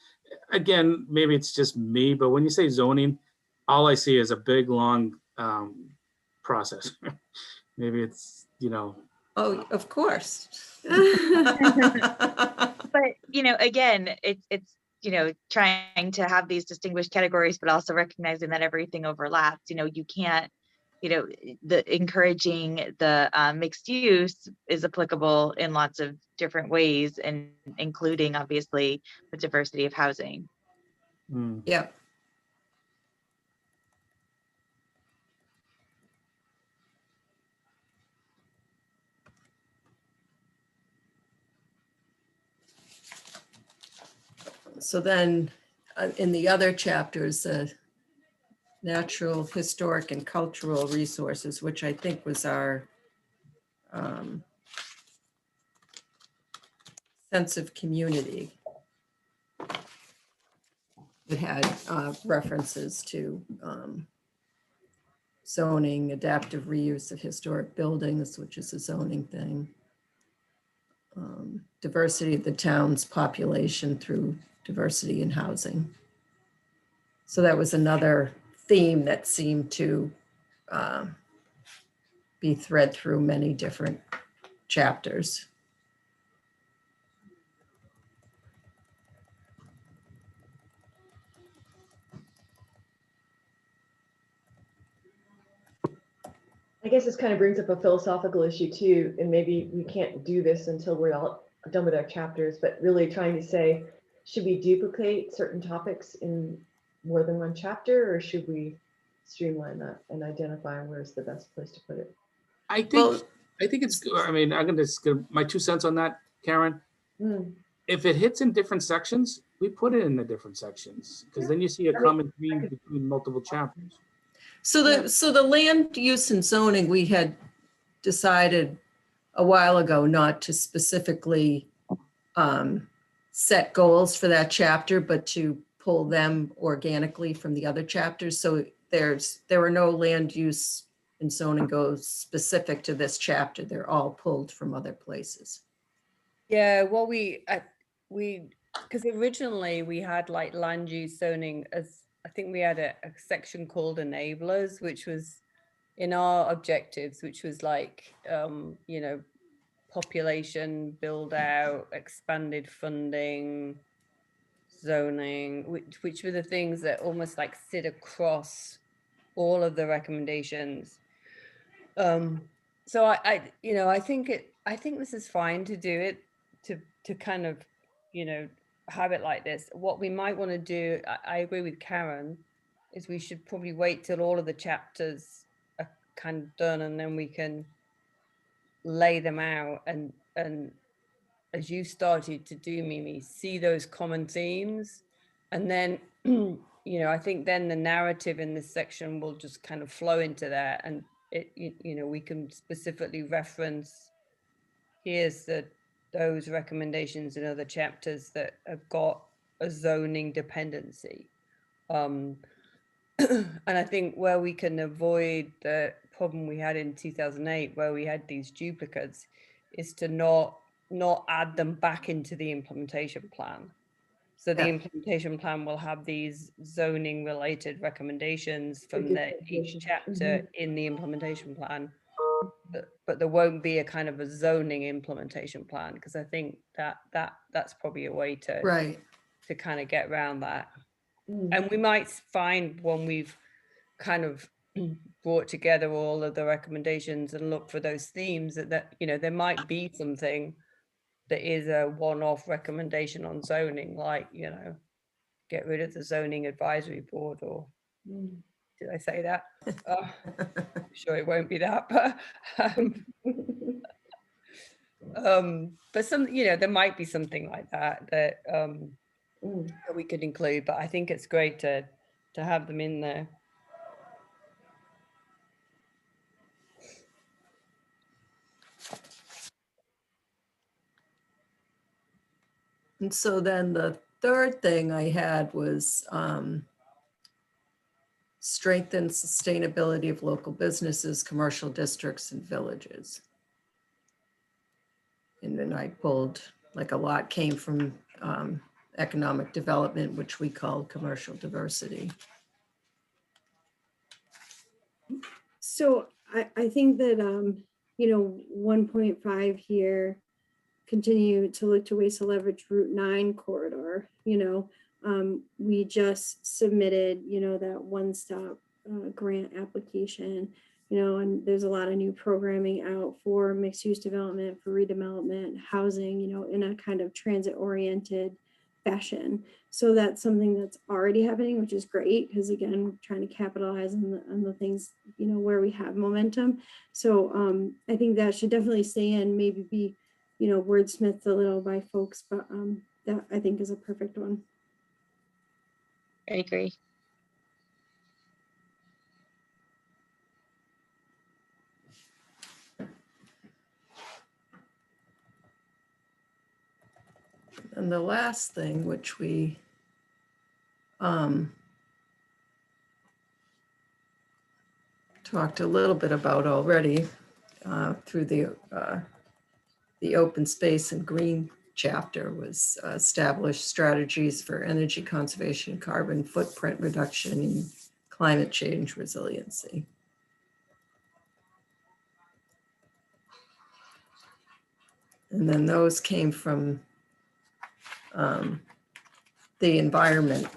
Again, maybe it's just me, but when you say zoning, all I see is a big, long process. Maybe it's, Oh, of course. But, again, it's, trying to have these distinguished categories, but also recognizing that everything overlaps. You can't, the encouraging the mixed use is applicable in lots of different ways, and including obviously the diversity of housing. Yeah. So then in the other chapters, natural, historic, and cultural resources, which I think was our sense of community. It had references to zoning, adaptive reuse of historic buildings, which is a zoning thing. Diversity of the town's population through diversity in housing. So that was another theme that seemed to be thread through many different chapters. I guess this kind of brings up a philosophical issue too, and maybe we can't do this until we're all done with our chapters, but really trying to say, should we duplicate certain topics in more than one chapter, or should we streamline that and identify where's the best place to put it? I think it's, I mean, I'm gonna just give my 2 cents on that, Karen. If it hits in different sections, we put it in the different sections, because then you see a common theme between multiple chapters. So the land use and zoning, we had decided a while ago not to specifically set goals for that chapter, but to pull them organically from the other chapters. So there were no land use and zoning goals specific to this chapter. They're all pulled from other places. Yeah, well, because originally we had like land use zoning as, I think we had a section called enablers, which was in our objectives, which was like, population build out, expanded funding, zoning, which were the things that almost like sit across all of the recommendations. So I think this is fine to do it, to kind of, have it like this. What we might want to do, I agree with Karen, is we should probably wait till all of the chapters are kind of done, and then we can lay them out and as you started to do, Mimi, see those common themes. And then, I think then the narrative in this section will just kind of flow into that. And we can specifically reference, here's those recommendations in other chapters that have got a zoning dependency. And I think where we can avoid the problem we had in 2008, where we had these duplicates, is to not add them back into the implementation plan. So the implementation plan will have these zoning related recommendations from each chapter in the implementation plan, but there won't be a kind of a zoning implementation plan, because I think that's probably a way to kind of get around that. And we might find when we've kind of brought together all of the recommendations and look for those themes that there might be something that is a one-off recommendation on zoning, like, get rid of the zoning advisory board, or did I say that? I'm sure it won't be that, but some, there might be something like that that we could include, but I think it's great to have them in there. And so then the third thing I had was strengthen sustainability of local businesses, commercial districts, and villages. And then I pulled, like, a lot came from economic development, which we call commercial diversity. So I think that, 1.5 here, continue to look to ways to leverage Route 9 corridor, we just submitted, that one-stop grant application, and there's a lot of new programming out for mixed-use development, for redevelopment, housing, in a kind of transit-oriented fashion. So that's something that's already happening, which is great, because again, we're trying to capitalize on the things, where we have momentum. So I think that should definitely stay in, maybe be, wordsmithed a little by folks, but that I think is a perfect one. I agree. And the last thing, which we talked a little bit about already through the open space and green chapter, was establish strategies for energy conservation, carbon footprint reduction, and climate change resiliency. And then those came from the environment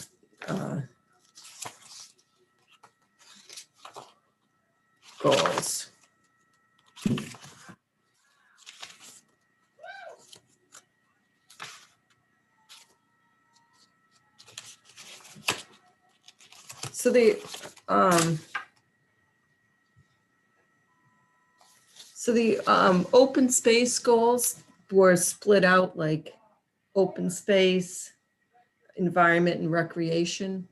goals. So the open space goals were split out, like open space, environment, and recreation.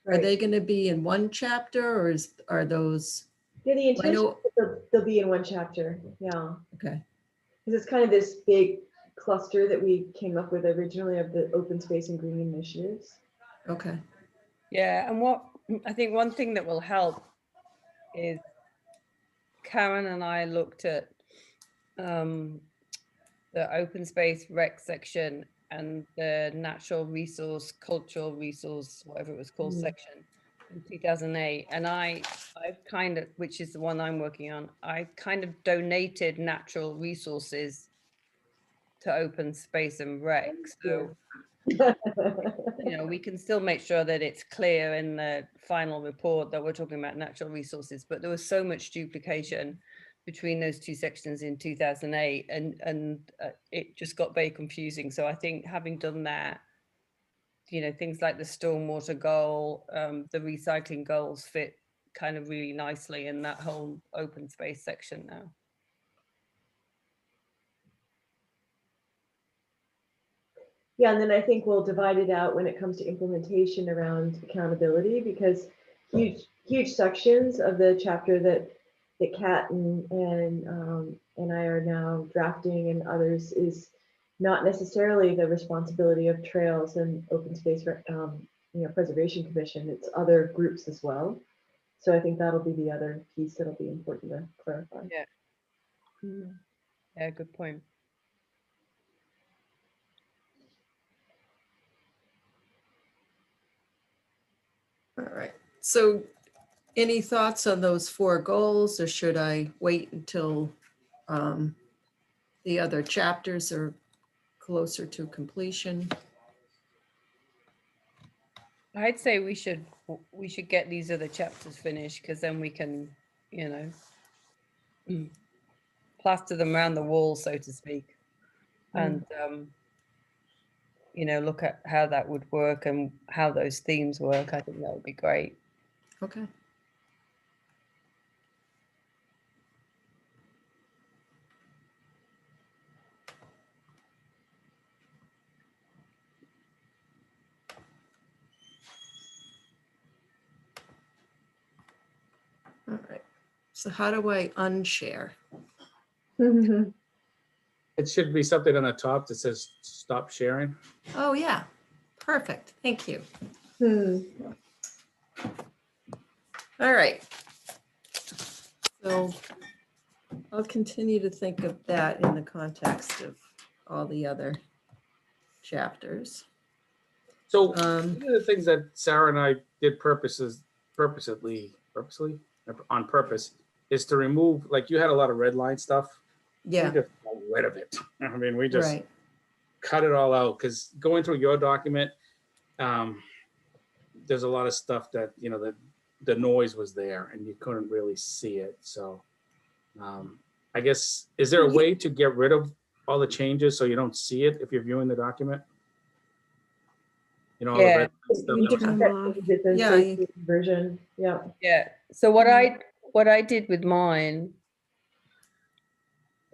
Are Right. they going to be in one chapter, or are those? Yeah, the I intention know. is that they'll be in one chapter. Yeah. Okay. Because it's kind of this big cluster that we came up with originally of the open space and green initiatives. Okay. Yeah, and what I think one thing that will help is Karen and I looked at the open space rec section and the natural resource, cultural resource, whatever it was called, section in 2008. And I've kind of, which is the one I'm working on, I kind of donated natural resources to open space and rec. So, we can still make sure that it's clear in the final report that we're talking about natural resources, but there was so much duplication between those two sections in 2008, and it just got very confusing. So I think having done that, things like the stormwater goal, the recycling goals fit kind of really nicely in that whole open space section now. Yeah, and then I think we'll divide it out when it comes to implementation around accountability, because huge sections of the chapter that Kat and I are now drafting, and others, is not necessarily the responsibility of Trails and Open Space Preservation Commission. It's other groups as well. So I think that'll be the other piece that'll be important to clarify. Yeah. Yeah, good point. All right. So any thoughts on those 4 goals, or should I wait until the other chapters are closer to completion? I'd say we should get these other chapters finished, because then we can, plaster them around the wall, so to speak, and look at how that would work and how those themes work. I think that would be great. Okay. All right. So how do I unshare? It should be something on the top that says stop sharing. Oh, yeah. Perfect. Thank you. All right. So I'll continue to think of that in the context of all the other chapters. So one of the things that Sarah and I did purposely on purpose is to remove, like you had a lot of red line stuff. Yeah, We just got rid of it. I mean, we just right. cut it all out because going through your document, there's a lot of stuff that, you know, the noise was there and you couldn't really see it. So I guess, is there a way to get rid of all the changes so you don't see it if you're viewing the document? You know, all the Yeah. red line stuff. You that was- turn them off. Yeah, Version, yeah. Yeah. So what I did with mine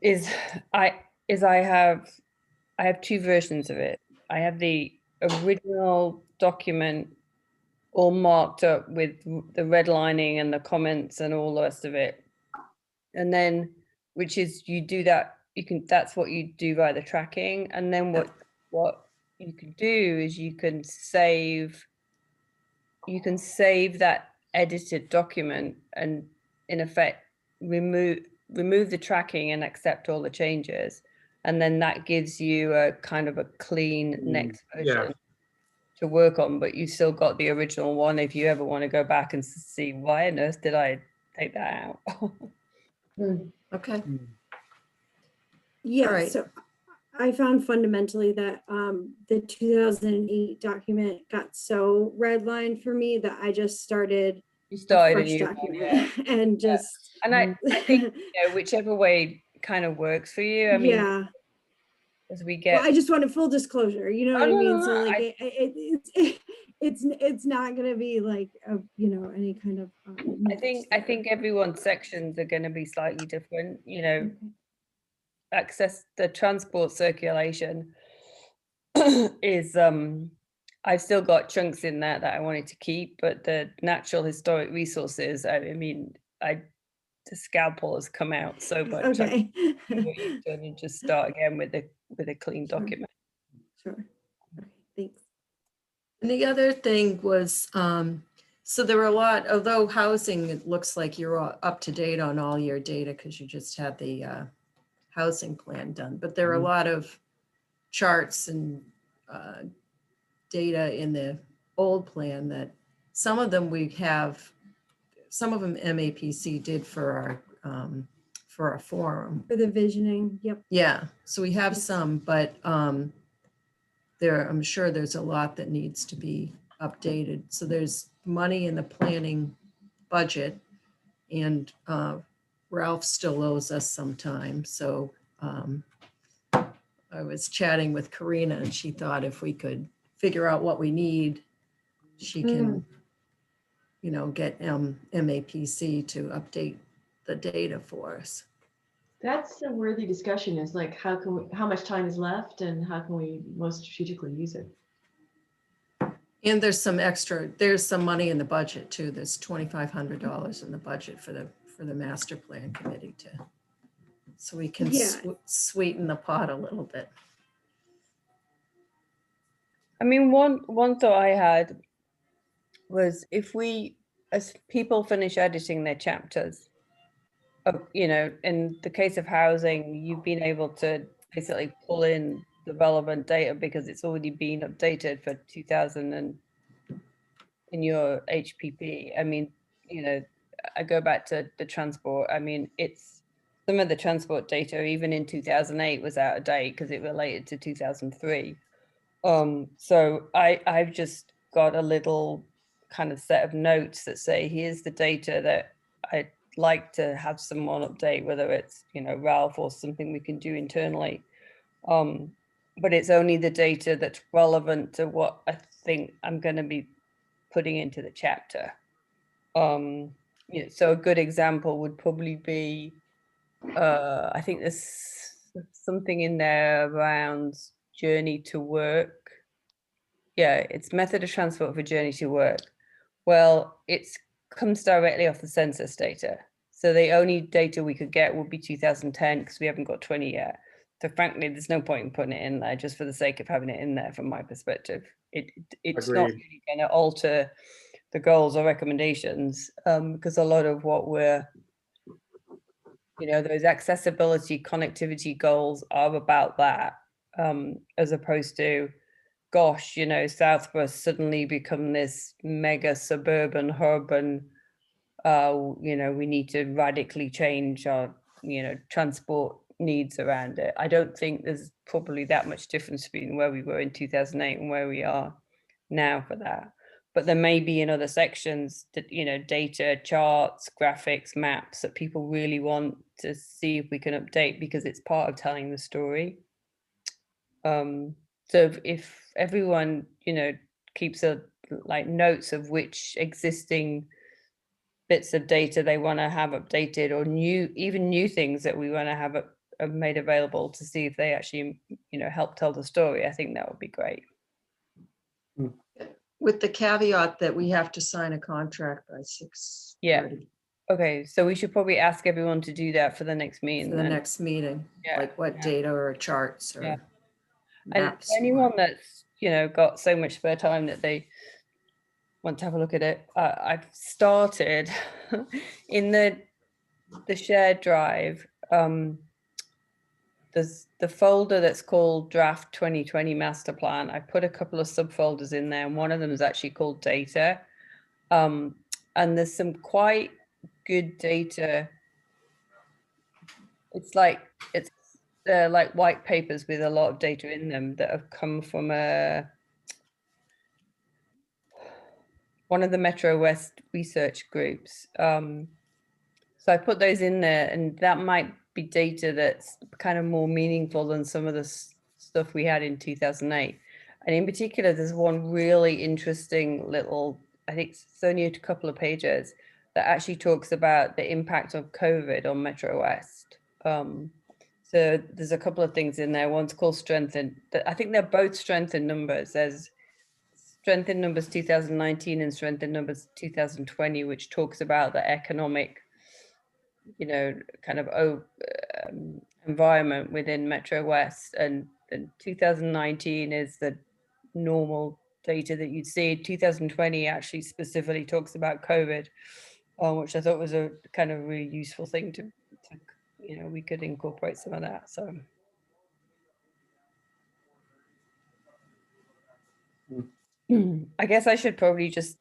is I have two versions of it. I have the original document all marked up with the redlining and the comments and all the rest of it. And then, which is you do that, that's what you do by the tracking. And then what you can do is you can save that edited document and in effect remove the tracking and accept all the changes. And then that gives you a kind of a clean next version to work on, but you still got the original one if you ever want to go back and see why on earth did I take that out. okay. Yeah, Alright. so I found fundamentally that the 2008 document got so redlined for me that I just started You a started a fresh new one, document yeah. and just And I think, you know, whichever way kind of works for you. I mean, yeah. as we Well, get, I just wanted full disclosure, you know Oh, what I no, mean? no, So no, like it's not gonna be like a, you know, any kind of I think everyone's sections are going to be slightly different, you know, access the transport circulation is I've still got chunks in there that I wanted to keep, but the natural historic resources, I mean, the scalpel has come out so much. Okay. What you've done and just start again with a clean Sure. document. Sure. Okay, thanks. And the other thing was, so there were a lot, although housing, it looks like you're all up to date on all your data because you just had the housing plan done, but there are a lot of charts and data in the old plan that some of them we have, some of them MAPC did for our forum. For the visioning, yep. Yeah, so we have some, but I'm sure there's a lot that needs to be updated. So there's money in the planning budget, and Ralph still owes us some time. So I was chatting with Karina, and she thought if we could figure out what we need, she can, you know, get MAPC to update the data for us. That's a worthy discussion, is like, how much time is left and how can we most strategically use it? And there's some money in the budget too. There's $2,500 in the budget for the master plan committee so we can sweeten the pot a little bit. I mean, one thought I had was if we, as people finish editing their chapters, you know, in the case of housing, you've been able to basically pull in the relevant data because it's already been updated for 2000 and in your HPP. I mean, you know, I go back to the transport. I mean, it's some of the transport data, even in 2008, was out of date because it related to 2003. So I've just got a little kind of set of notes that say, here's the data that I'd like to have someone update, whether it's, you know, Ralph or something we can do internally. But it's only the data that's relevant to what I think I'm going to be putting into the chapter. You know, so a good example would probably be, I think there's something in there around journey to work. Yeah, it's method of transport for journey to work. Well, it comes directly off the census data. So the only data we could get would be 2010 because we haven't got 20 yet. So frankly, there's no point in putting it in there just for the sake of having it in there from my perspective. It's not Agreed. really going to alter the goals or recommendations, because a lot of what we're, those accessibility connectivity goals are about that, as opposed to, gosh, Southborough suddenly become this mega suburban hub, and we need to radically change our transport needs around it. I don't think there's probably that much difference between where we were in 2008 and where we are now for that. But there may be in other sections that, data, charts, graphics, maps that people really want to see if we can update, because it's part of telling the story. So if everyone, keeps notes of which existing bits of data they want to have updated, or new things that we want to have made available, to see if they actually, help tell the story, I think that would be great. With the caveat that we have to sign a contract by 6:30. Yeah. Okay, so we should probably ask everyone to do that for the next meeting. For the next meeting, like what data or charts or and maps. anyone that's, got so much spare time that they want to have a look at it. I've started in the shared drive. There's the folder that's called Draft 2020 Master Plan. I put a couple of subfolders in there, and one of them is actually called Data. And there's some quite good data. It's like white papers with a lot of data in them that have come from one of the Metro West research groups. So I put those in there, and that might be data that's kind of more meaningful than some of the stuff we had in 2008. And in particular, there's one really interesting little, I think it's only a couple of pages, that actually talks about the impact of COVID on Metro West. So there's a couple of things in there. One's called Strength in, I think they're both Strength in Numbers. There's Strength in Numbers 2019 and Strength in Numbers 2020, which talks about the economic, kind of environment within Metro West, and 2019 is the normal data that you'd see. 2020 actually specifically talks about COVID, which I thought was a kind of really useful thing to we could incorporate some of that. So. I guess I should probably just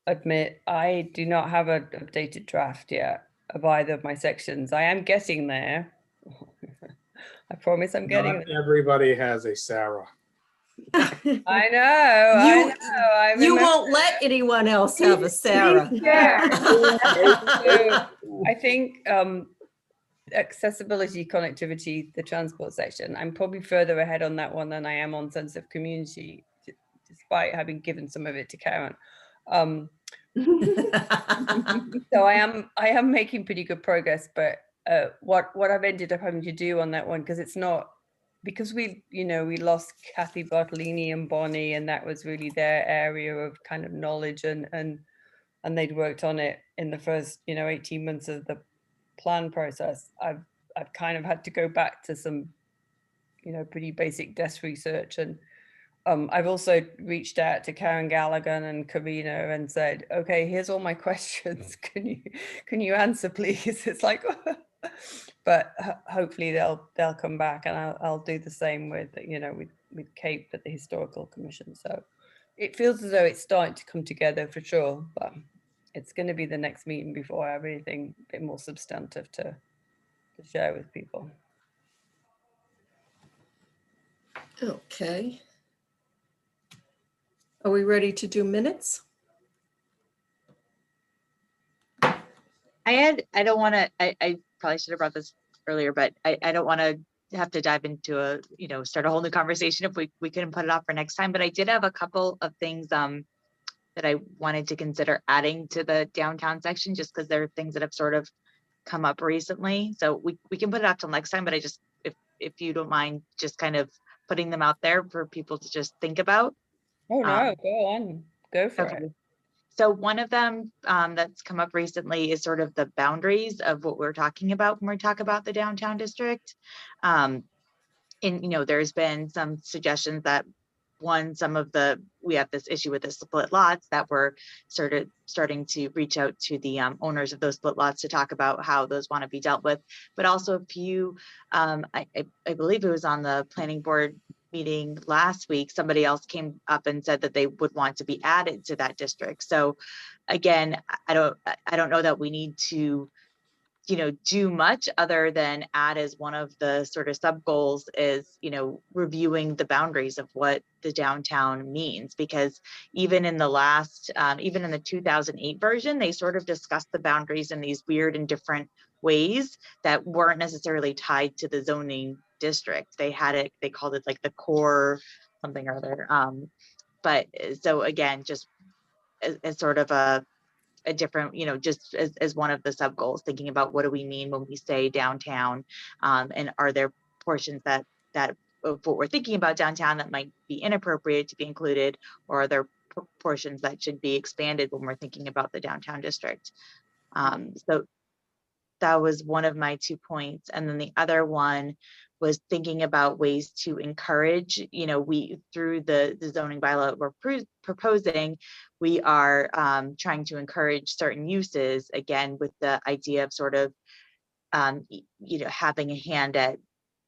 admit I do not have an updated draft yet of either of my sections. I am getting there. I promise I'm getting Not everybody has a Sarah. I know. You won't let anyone else have a Sarah. So I think accessibility, connectivity, the transport section, I'm probably further ahead on that one than I am on sense of community, despite having given some of it to Karen. So I am making pretty good progress, but what I've ended up having to do on that one, because we lost Kathy Bartolini and Bonnie, and that was really their area of kind of knowledge, and they'd worked on it in the first 18 months of the plan process. I've kind of had to go back to some pretty basic desk research, and I've also reached out to Karen Gallagher and Karina and said, okay, here's all my questions. Can you answer, please? It's like, but hopefully they'll come back, and I'll do the same with with Kate at the Historical Commission. So it feels as though it's starting to come together for sure, but it's going to be the next meeting before I have anything a bit more substantive to share with people. Okay. Are we ready to do minutes? I don't want to, I probably should have brought this earlier, but I don't want to have to dive into start a whole new conversation if we couldn't put it off for next time. But I did have a couple of things that I wanted to consider adding to the downtown section, just because there are things that have sort of come up recently. So we can put it off till next time, but I just, if you don't mind, just kind of putting them out there for people to just think about. Oh no, go on, go for it. So one of them that's come up recently is sort of the boundaries of what we're talking about when we talk about the downtown district. and, there's been some suggestions that we have this issue with the split lots that we're starting to reach out to the owners of those split lots to talk about how those want to be dealt with. But also a few, I believe it was on the planning board meeting last week, somebody else came up and said that they would want to be added to that district. So again, I don't know that we need to do much other than add as one of the sort of sub goals is, reviewing the boundaries of what the downtown means, because even in the last, even in the 2008 version, they sort of discussed the boundaries in these weird and different ways that weren't necessarily tied to the zoning district. They called it like the core something or other. But so again, just as sort of a different, just as one of the sub goals, thinking about what do we mean when we say downtown, and are there portions that of what we're thinking about downtown that might be inappropriate to be included, or are there portions that should be expanded when we're thinking about the downtown district. So that was one of my 2 points. And then the other one was thinking about ways to encourage, we, through the zoning bylaw we're proposing, we are trying to encourage certain uses, again, with the idea of sort of, having a hand at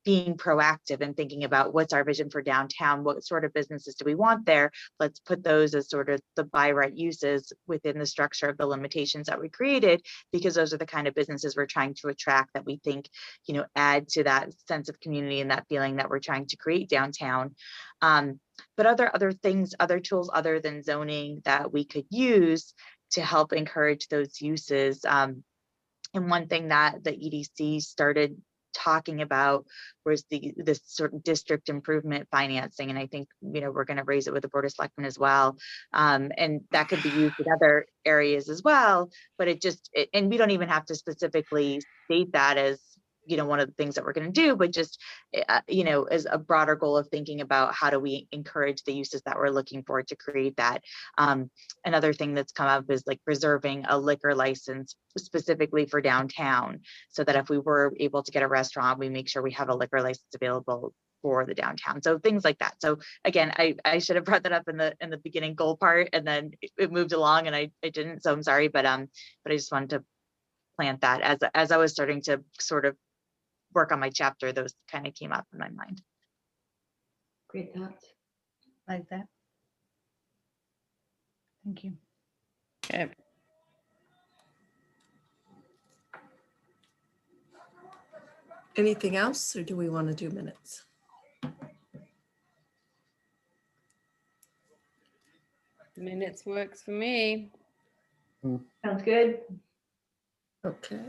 being proactive and thinking about what's our vision for downtown, what sort of businesses do we want there? Let's put those as sort of the by right uses within the structure of the limitations that we created, because those are the kind of businesses we're trying to attract that we think, add to that sense of community and that feeling that we're trying to create downtown. But other things, other tools other than zoning that we could use to help encourage those uses. And one thing that the EDC started talking about was this sort of district improvement financing, and I think we're going to raise it with the Board of Selectmen as well, and that could be used in other areas as well. But and we don't even have to specifically state that as one of the things that we're going to do, but just as a broader goal of thinking about how do we encourage the uses that we're looking for to create that. Another thing that's come up is like preserving a liquor license specifically for downtown, so that if we were able to get a restaurant, we make sure we have a liquor license available for the downtown. So things like that. So again, I should have brought that up in the beginning goal part, and then it moved along and I didn't, so I'm sorry, but I just wanted to plant that as I was starting to sort of work on my chapter, those kind of came up in my mind. Great thoughts. Like that. Thank you. Okay. Anything else, or do we want to do minutes? Minutes works for me. Sounds good. Okay,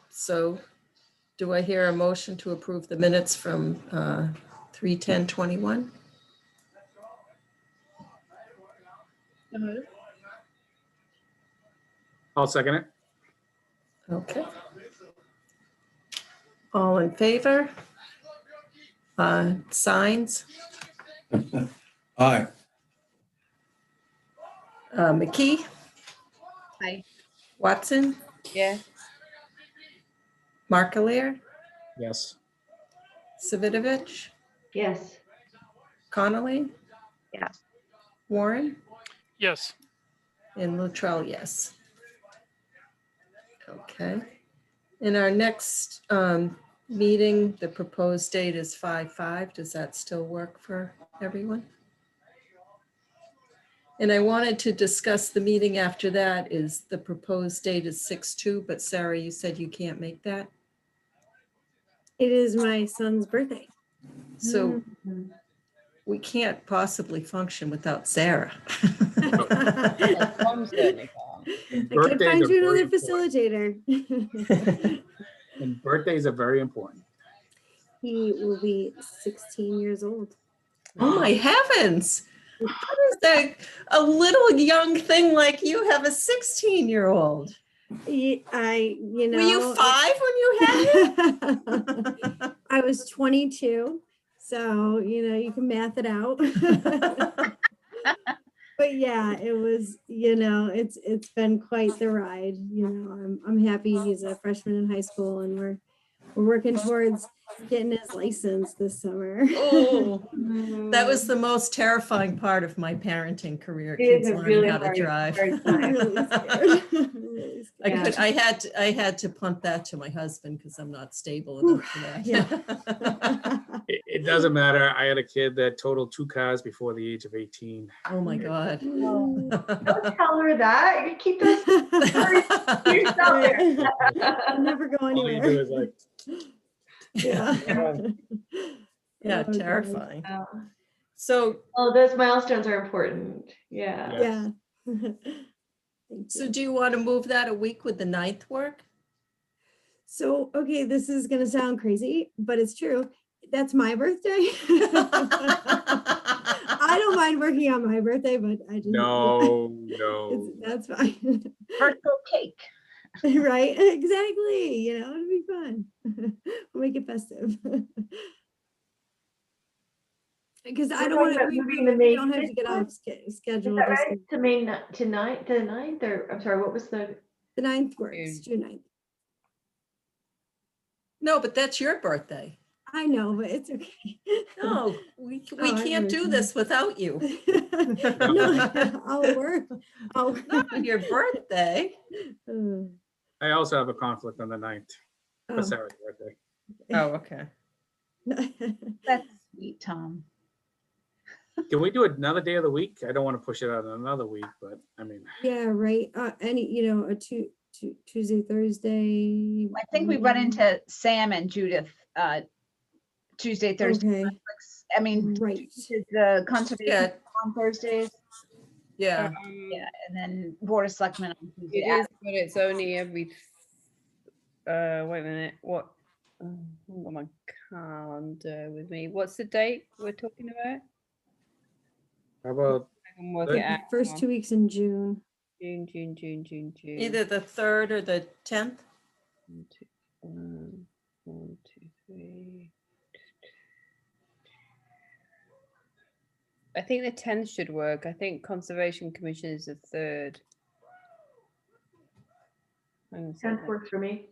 so do I hear a motion to approve the minutes from 3/10/21? I'll second it. Okay. All in favor? Signs? Aye. McKee? Aye. Watson? Yeah. Markaleer? Yes. Savidovich? Yes. Connolly? Yes. Warren? Yes. And Latrell, yes. Okay. In our next meeting, the proposed date is 5/5. Does that still work for everyone? And I wanted to discuss the meeting after that. Is the proposed date is 6/2, but Sarah, you said you can't make that. It is my son's birthday. So we can't possibly function without Sarah. Tom certainly can't. I could Birthdays find are you very another important. facilitator. And birthdays are very important. He will be 16 years old. Oh my heavens. How does that a little young thing like you have a 16-year-old? Were you Were you 5 when you had him? I was 22, so you can math it out. But yeah, it was, it's been quite the ride. I'm happy he's a freshman in high school, and we're working towards getting his license this summer. Oh, that was Mm, the most terrifying part of my parenting career, It is kids a learning really how to hard- drive. hard I'm time. really scared. I'm really scared. I had to punt that to my husband because I'm not stable enough for that. It doesn't matter. I had a kid that totaled 2 cars before the age of 18. Oh my God. Don't tell her that. You keep those stories to yourself there. I'll never go All you do anywhere. is like, Yeah. Yeah, Oh, God. terrifying. Wow. So, Oh, those milestones are important. Yeah. Yeah. Thank so you. do you want to move that a week with the 9th work? So, okay, this is gonna sound crazy, but it's true. That's my birthday. I don't mind working on my birthday, but I just no. that's fine. Virtual cake. Right? Exactly. You know, it'll be fun. We'll make it festive. Because I We're don't talking want to. about We moving the we May don't have to 5th get one? off Is schedule. that Just right? To May to 9th, or I'm sorry, what was the? the 9th works. June. June 9th. No, but that's your birthday. I know, but it's okay. No, we Oh, I can't do this without you. No, I'll work. I'll Not your birthday. I also have a conflict on the 9th. Oh. For Sarah's birthday. Oh, okay. That's sweet, Tom. Can we do it another day of the week? I don't want to push it out another week, but I mean, Yeah, right. Any, a Tuesday, Thursday. I think we run into Sam and Judith Tuesday, Thursday. Okay, I mean, right. is the conservation Yeah, on Thursdays. yeah. Yeah, and then Board of Selectmen on Tuesday. It is, but it's only every, wait a minute, what? I've got my calendar with me. What's the date we're talking about? how about I can work Third? it out. First 2 weeks in June. June. Either the 3rd or the 10th. 1, 2, 3. I think the 10th should work. I think Conservation Commission is the 3rd. 10th works for me.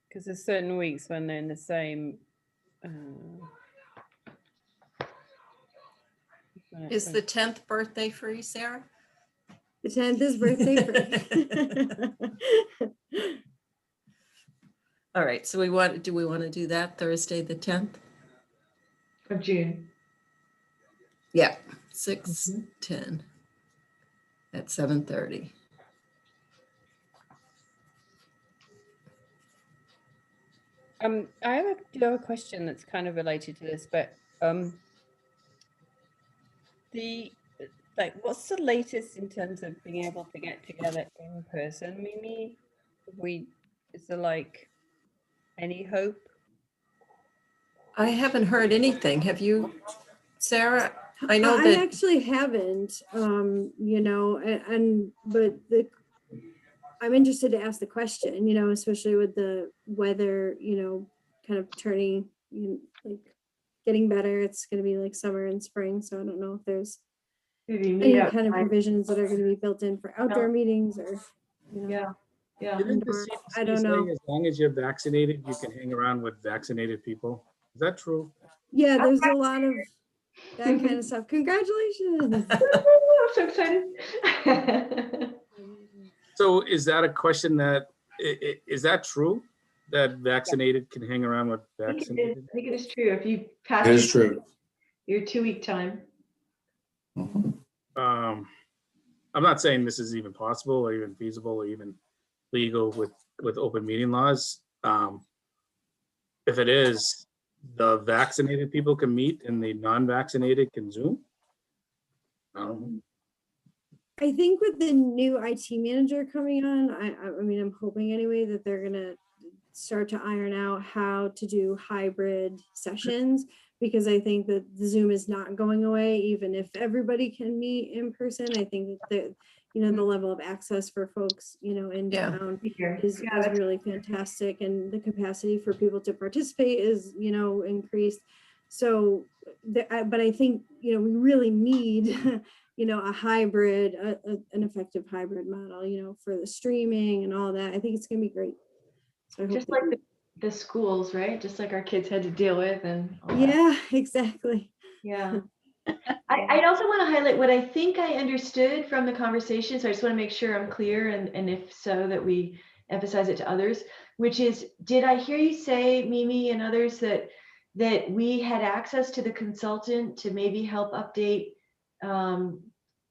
Because there's certain weeks when they're in the same. Is the 10th birthday for you, Sarah? The 10th is birthday for All right, so do we want to do that Thursday, the 10th? Of June. Yeah, 6:10 at 7:30. I do have a question that's kind of related to this, but what's the latest in terms of being able to get together in person, Mimi? Is there any hope? I haven't heard anything. Have you, Sarah? I know that I actually haven't, but I'm interested to ask the question, especially with the weather, kind of turning, getting better. It's going to be like summer and spring. So I don't know if there's any kind of provisions that are going to be built in for outdoor meetings or, Yeah. didn't the indoor. CDC I don't say know. as long as you're vaccinated, you can hang around with vaccinated people? Is that true? Yeah, there's a lot of that kind of stuff. Congratulations. I'm so excited. So is that a question that, is that true? That vaccinated can hang around with I vaccinated? think it is true. If you pass It is true. your 2-week time. Mhm. I'm not saying this is even possible or even feasible or even legal with open meeting laws. If it is, the vaccinated people can meet and the non-vaccinated can Zoom? I think with the new IT manager coming on, I mean, I'm hoping anyway that they're gonna start to iron out how to do hybrid sessions, because I think that the Zoom is not going away, even if everybody can meet in person. I think that the level of access for folks, in Yeah. town Here. is really fantastic, and the capacity for people to participate is, increased. So, but I think, we really need, a hybrid, an effective hybrid model, for the streaming and all that. I think it's going to be great. So I hope Just that like the schools, right? Just like our kids had to deal with and all that. yeah, exactly. Yeah. I'd also want to highlight what I think I understood from the conversation. So I just want to make sure I'm clear, and if so, that we emphasize it to others, which is, did I hear you say, Mimi and others, that we had access to the consultant to maybe help update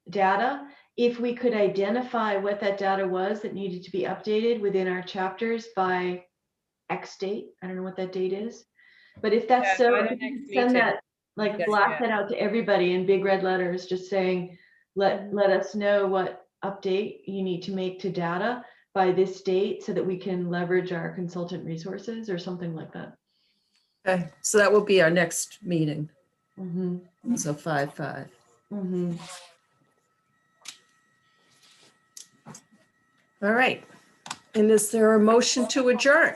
data if we could identify what that data was that needed to be updated within our chapters by X date? I don't know what that date is, but if that's Yeah, so, by the if you next could send meeting. that, like Yes, blast yeah. that out to everybody in big red letters, just saying, let us know what update you need to make to data by this date so that we can leverage our consultant resources or something like that. Okay, so that will be our next meeting. Mm-hmm. So 5/5. Mm-hmm. All right. And is there a motion to adjourn?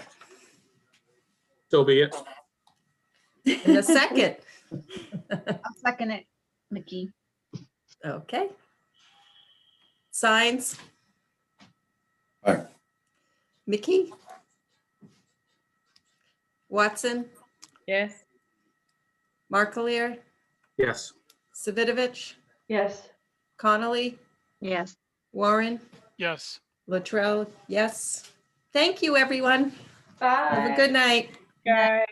So be it. In a second. I'll second it, Mickey. Okay. Signs? Aye. Mickey? Watson? Yes. Markelier? Yes. Savidovich? Yes. Connolly? Yes. Warren? Yes. Latrell? Yes. Thank you, everyone. Bye. Have a good night. Guys.